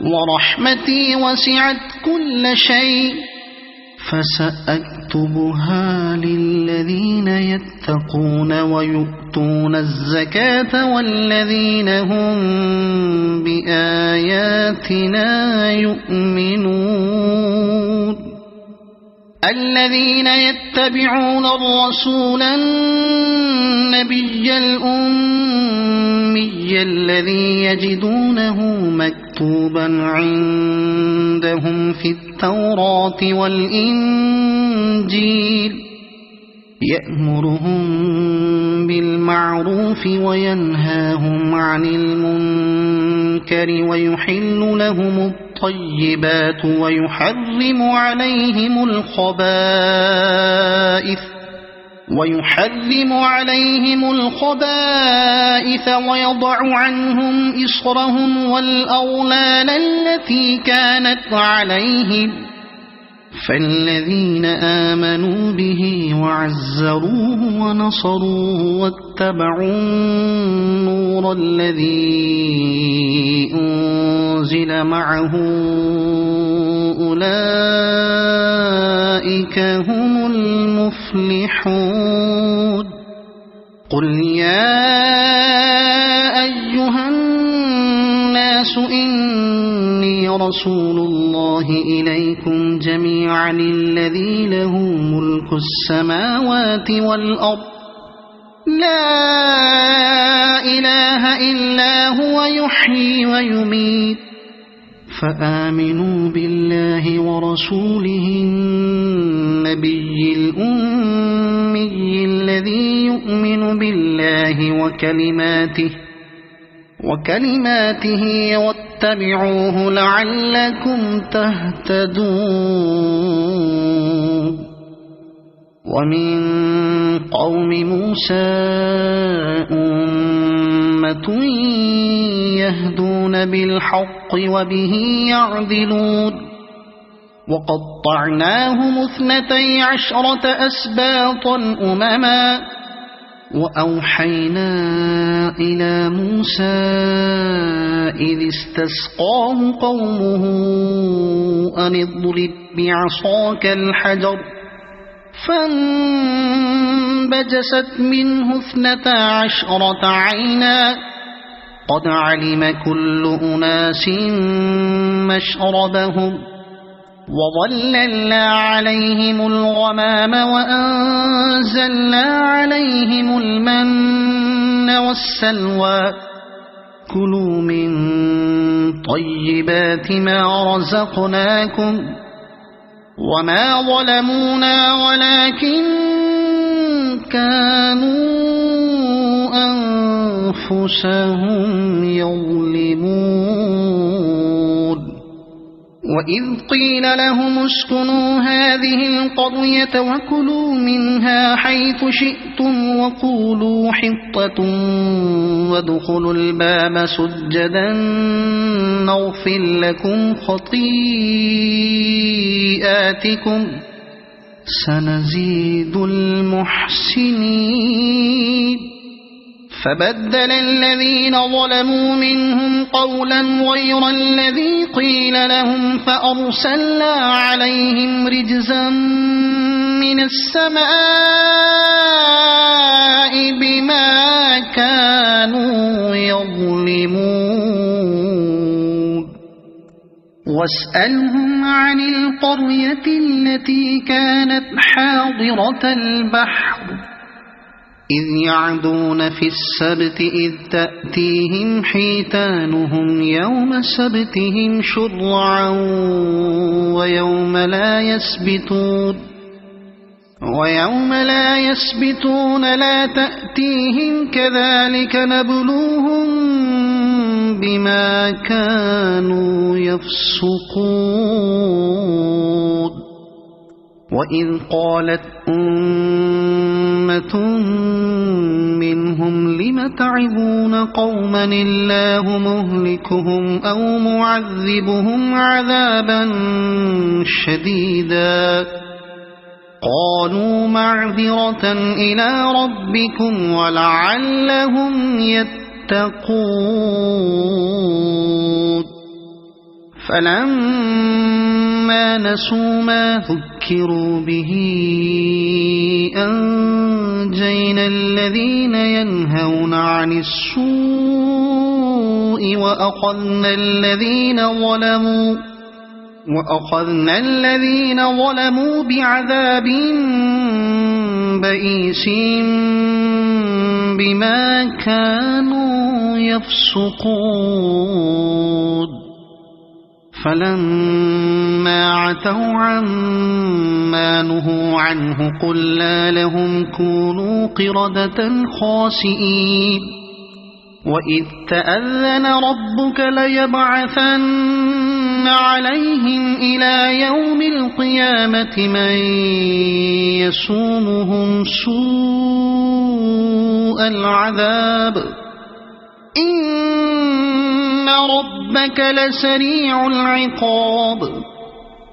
ورحمتي وسعت كل شيء فسأكتبها للذين يتقون ويؤتون الزكاة والذين هم بآياتنا يؤمنون الذين يتبعون الرسول النبي الأمي الذي يجدونه مكتوبا عندهم في التوراة والإنجيل يأمرهم بالمعروف وينهاهم عن المنكر ويحل لهم الطيبات ويحرم عليهم الخبائث ويضع عنهم إصرهم والأغلال التي كانت عليهم فالذين آمنوا به وعزروه ونصروه واتبعوا النور الذي أنزل معه أولئك هم المفلحون قل يا أيها الناس إني رسول الله إليكم جميعا الذي له ملك السماوات والأرض لا إله إلا هو يحيي ويميت فآمنوا بالله ورسوله النبي الأمي الذي يؤمن بالله وكلماته واتبعوه لعلكم تهتدون ومن قوم موسى أمة يهدون بالحق وبه يعدلون وقطعناهم 12 أسباطا أمما وأوحينا إلى موسى إذ استسقاه قومه أن اضرب بعصاك الحجر فانبجست منه 12 عينا قد علم كل أناس مشربهم وظللنا عليهم الغمام وأنزلنا عليهم المن والسلوى كلوا من طيبات ما رزقناكم وما ظلمونا ولكن كانوا أنفسهم يظلمون وإذ قيل لهم اسكنوا هذه القرية وكلوا منها حيث شئتم وقولوا حطة وادخلوا الباب سجدا نغفر لكم خطيئاتكم سنزيد المحسنين فبدل الذين ظلموا منهم قولا غير الذي قيل لهم فأرسلنا عليهم رجزا من السماء بما كانوا يظلمون واسألهم عن القرية التي كانت حاضرة البحر إذ يعدون في السبت إذ تأتيهم حيتانهم يوم سبتهم شرعا ويوم لا يسبتون لا تأتيهم كذلك نبلوهم بما كانوا يفسقون وإذ قالت أمة منهم لم تعظون قوما الله مهلكهم أو معذبهم عذابا شديدا قالوا معذرة إلى ربكم ولعلهم يتقون فلما نسوا ما ذكروا به أنجينا الذين ينهون عن السوء وأخذنا الذين ظلموا بعذاب بئيس بما كانوا يفسقون فلما عتوا عما نهوا عنه قلنا لهم كونوا قردة خاسئين وإذ تأذن ربك ليبعثن عليهم إلى يوم القيامة من يسومهم سوء العذاب إن ربك لسريع العقاب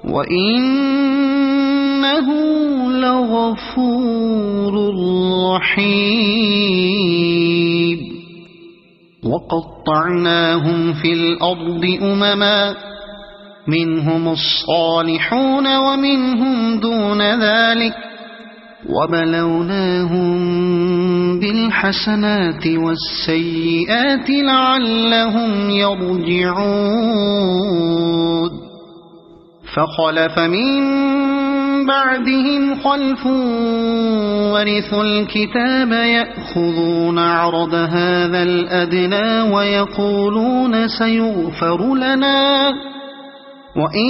وإنه لغفور رحيم وقطعناهم في الأرض أمما منهم الصالحون ومنهم دون ذلك وبلوناهم بالحسنات والسيئات لعلهم يرجعون فخلف من بعدهم خلف ورثوا الكتاب يأخذون عرض هذا الأدنى ويقولون سيغفر لنا وإن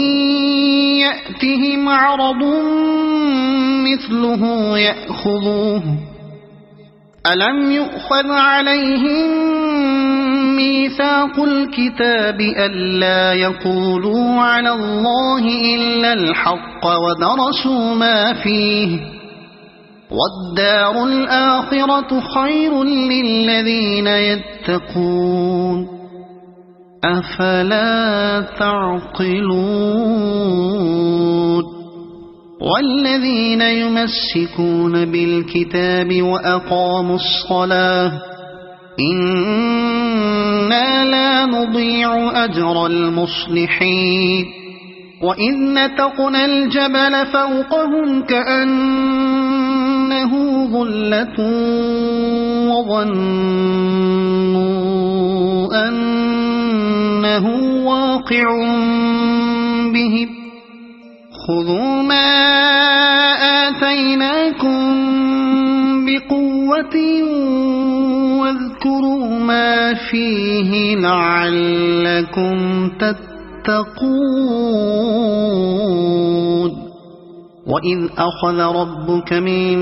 يأتهم عرض مثله يأخذوه ألم يؤخذ عليهم ميثاق الكتاب ألا يقولوا على الله إلا الحق ودرسوا ما فيه والدار الآخرة خير للذين يتقون أفلا تعقلون والذين يمسكون بالكتاب وأقاموا الصلاة إنا لا نضيع أجر المصلحين وإذ نتقنا الجبل فوقهم كأنه ظلة وظنوا أنه واقع بهم خذوا ما آتيناكم بقوة واذكروا ما فيه لعلكم تتقون وإذ أخذ ربك من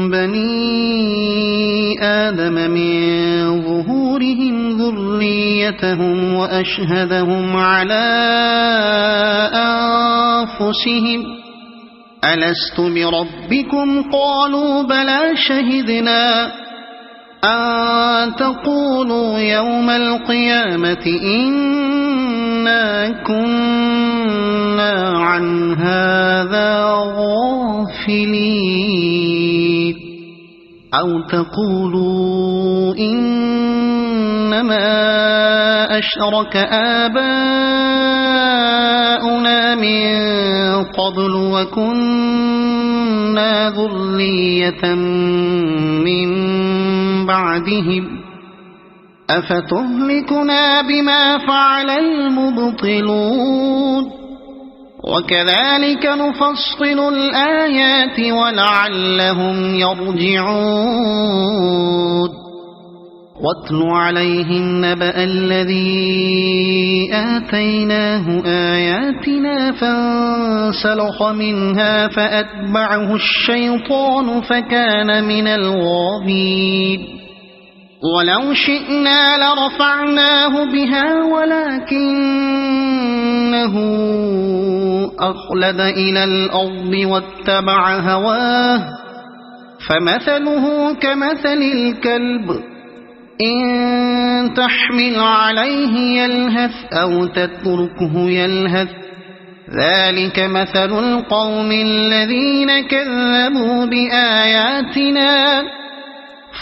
بني آدم من ظهورهم ذريتهم وأشهدهم على أنفسهم ألست بربكم قالوا بلى شهدنا أن تقولوا يوم القيامة إنا كنا عن هذا غافلين أو تقولوا إنما أشرك آباؤنا من قبل وكنا ذرية من بعدهم أفتهلكنا بما فعل المبطلون وكذلك نفصل الآيات ولعلهم يرجعون واتل عليهم نبأ الذي آتيناه آياتنا فانسلخ منها فأتبعه الشيطان فكان من الغاوين ولو شئنا لرفعناه بها ولكنه أخلد إلى الأرض واتبع هواه فمثله كمثل الكلب إن تحمل عليه يلهث أو تتركه يلهث ذلك مثل القوم الذين كذبوا بآياتنا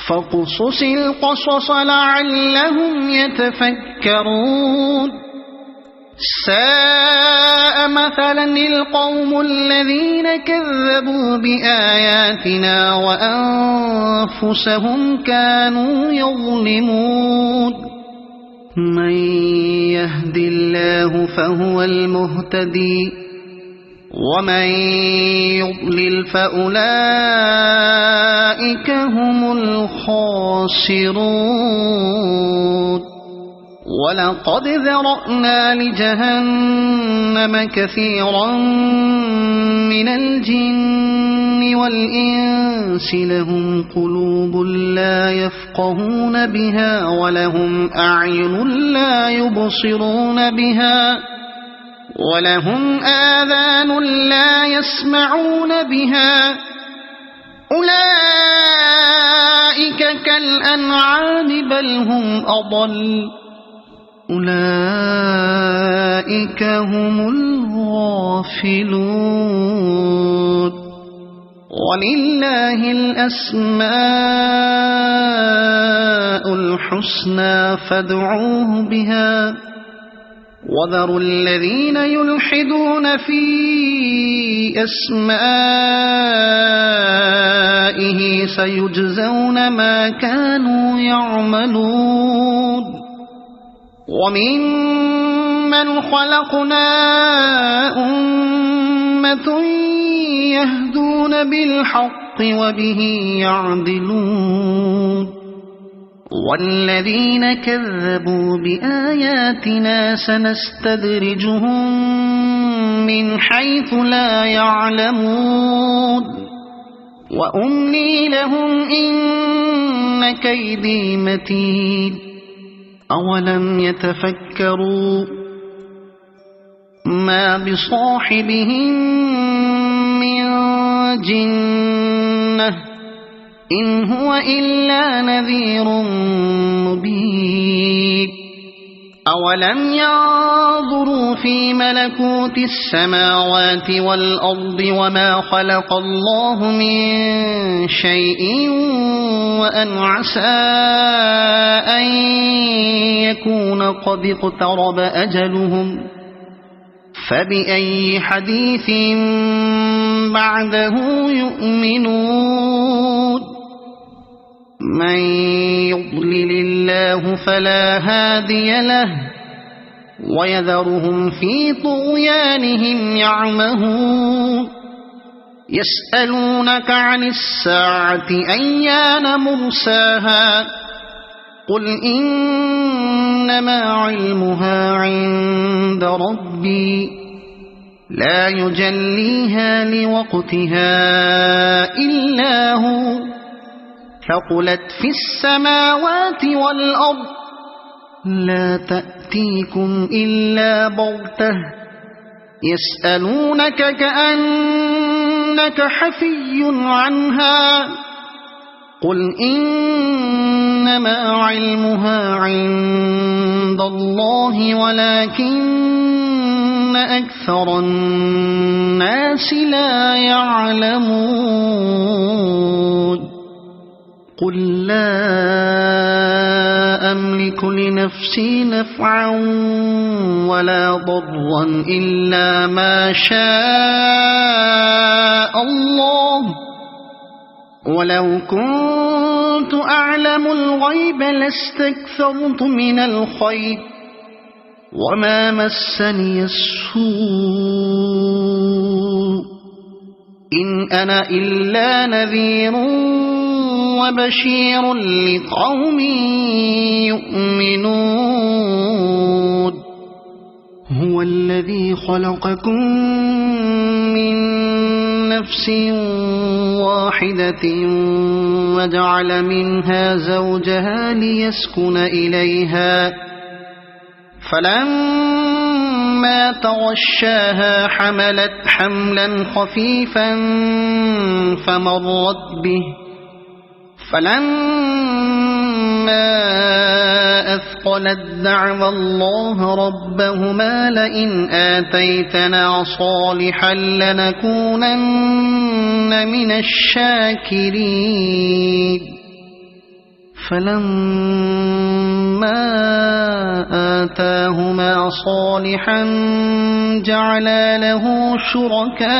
فاقصص القصص لعلهم يتفكرون ساء مثلا القوم الذين كذبوا بآياتنا وأنفسهم كانوا يظلمون من يهد الله فهو المهتدي ومن يضلل فأولئك هم الخاسرون ولقد ذرأنا لجهنم كثيرا من الجن والإنس لهم قلوب لا يفقهون بها ولهم أعين لا يبصرون بها ولهم آذان لا يسمعون بها أولئك كالأنعام بل هم أضل أولئك هم الغافلون ولله الأسماء الحسنى فادعوه بها وذروا الذين يلحدون في أسمائه سيجزون ما كانوا يعملون وممن خلقنا أمة يهدون بالحق وبه يعدلون والذين كذبوا بآياتنا سنستدرجهم من حيث لا يعلمون وأملي لهم إن كيدي متين أولم يتفكروا ما بصاحبهم من جنة إن هو إلا نذير مبين أولم ينظروا في ملكوت السماوات والأرض وما خلق الله من شيء وأن عسى أن يكون قد اقترب أجلهم فبأي حديث بعده يؤمنون من يضلل الله فلا هادي له ويذرهم في طغيانهم يعمهون يسألونك عن الساعة أيان مرساها قل إنما علمها عند ربي لا يجليها لوقتها إلا هو ثقلت في السماوات والأرض لا تأتيكم إلا بغتة يسألونك كأنك حفي عنها قل إنما علمها عند الله ولكن أكثر الناس لا يعلمون قل لا أملك لنفسي نفعا ولا ضرا إلا ما شاء الله ولو كنت أعلم الغيب لاستكثرت من الخير وما مسني السوء إن أنا إلا نذير وبشير لقوم يؤمنون هو الذي خلقكم من نفس واحدة وجعل منها زوجها ليسكن إليها فلما تغشاها حملت حملا خفيفا فمرت به فلما أثقلت دعوا الله ربهما لئن آتيتنا صالحا لنكونن من الشاكرين فلما آتاهما صالحا جعلا له شركاء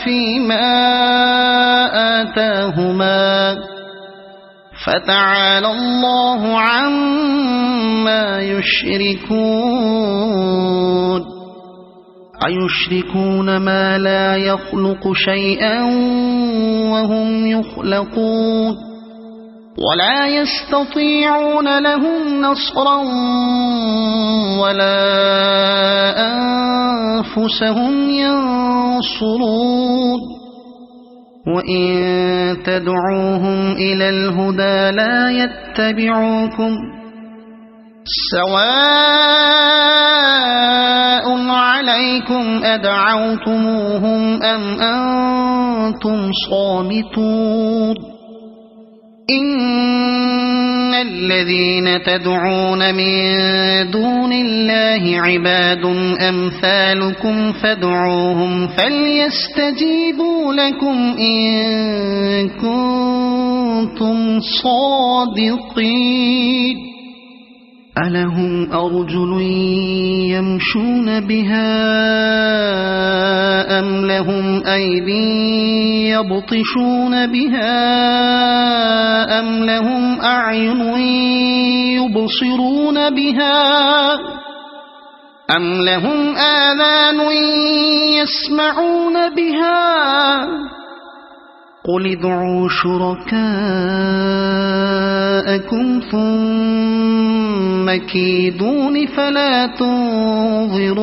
فيما آتاهما فتعالى الله عما يشركون أيشركون ما لا يخلق شيئا وهم يخلقون ولا يستطيعون لهم نصرا ولا أنفسهم ينصرون وإن تدعوهم إلى الهدى لا يتبعوكم سواء عليكم أدعوتموهم أم أنتم صامتون إن الذين تدعون من دون الله عباد أمثالكم فادعوهم فليستجيبوا لكم إن كنتم صادقين ألهم أرجل يمشون بها أم لهم أيدي يبطشون بها أم لهم أعين يبصرون بها أم لهم آذان يسمعون بها قل ادعوا شركاءكم ثم كيدون فلا تنظرون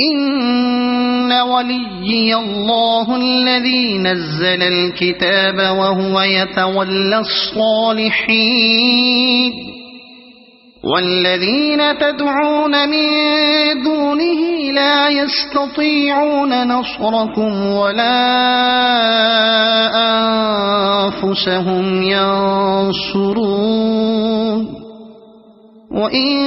إن وليي الله الذي نزل الكتاب وهو يتولى الصالحين والذين تدعون من دونه لا يستطيعون نصركم ولا أنفسهم ينصرون وإن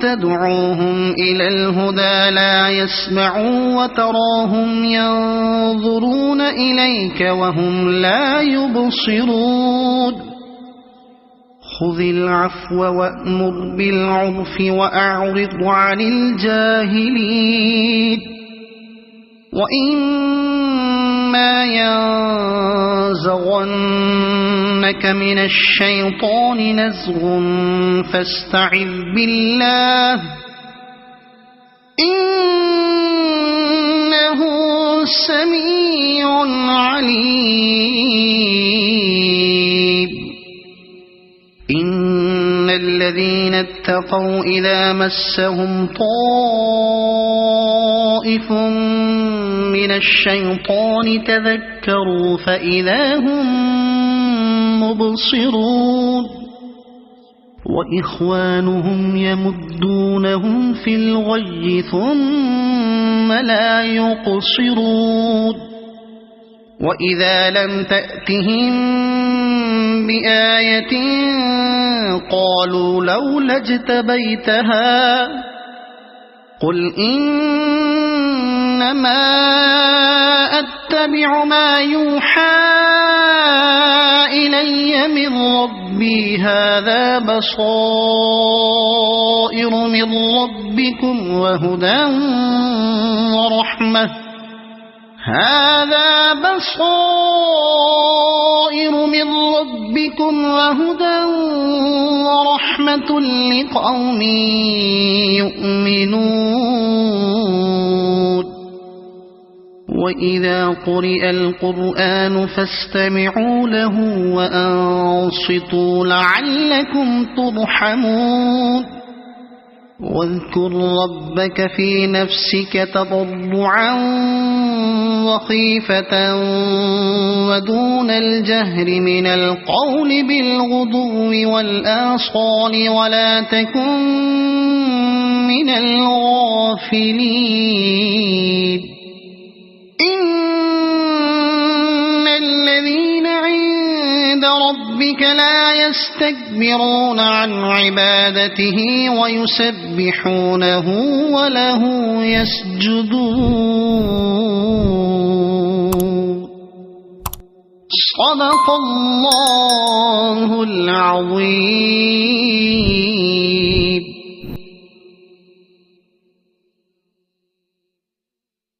تدعوهم إلى الهدى لا يسمعوا وتراهم ينظرون إليك وهم لا يبصرون خذ العفو وأمر بالعرف وأعرض عن الجاهلين وإما ينزغنك من الشيطان نزغ فاستعذ بالله إنه سميع عليم إن الذين اتقوا إذا مسهم طائف من الشيطان تذكروا فإذا هم مبصرون وإخوانهم يمدونهم في الغي ثم لا يقصرون وإذا لم تأتهم بآية قالوا لولا اجتبيتها قل إنما أتبع ما يوحى إلي من ربي هذا بصائر من ربكم وهدى ورحمة هذا بصائر من ربكم وهدى ورحمة لقوم يؤمنون وإذا قرئ القرآن فاستمعوا له وأنصتوا لعلكم ترحمون واذكر ربك في نفسك تضرعا وخيفة ودون الجهر من القول بالغدو والآصال ولا تكن من الغافلين إن الذين عند ربك لا يستكبرون عن عبادته ويسبحونه وله يسجدون صدق الله العظيم.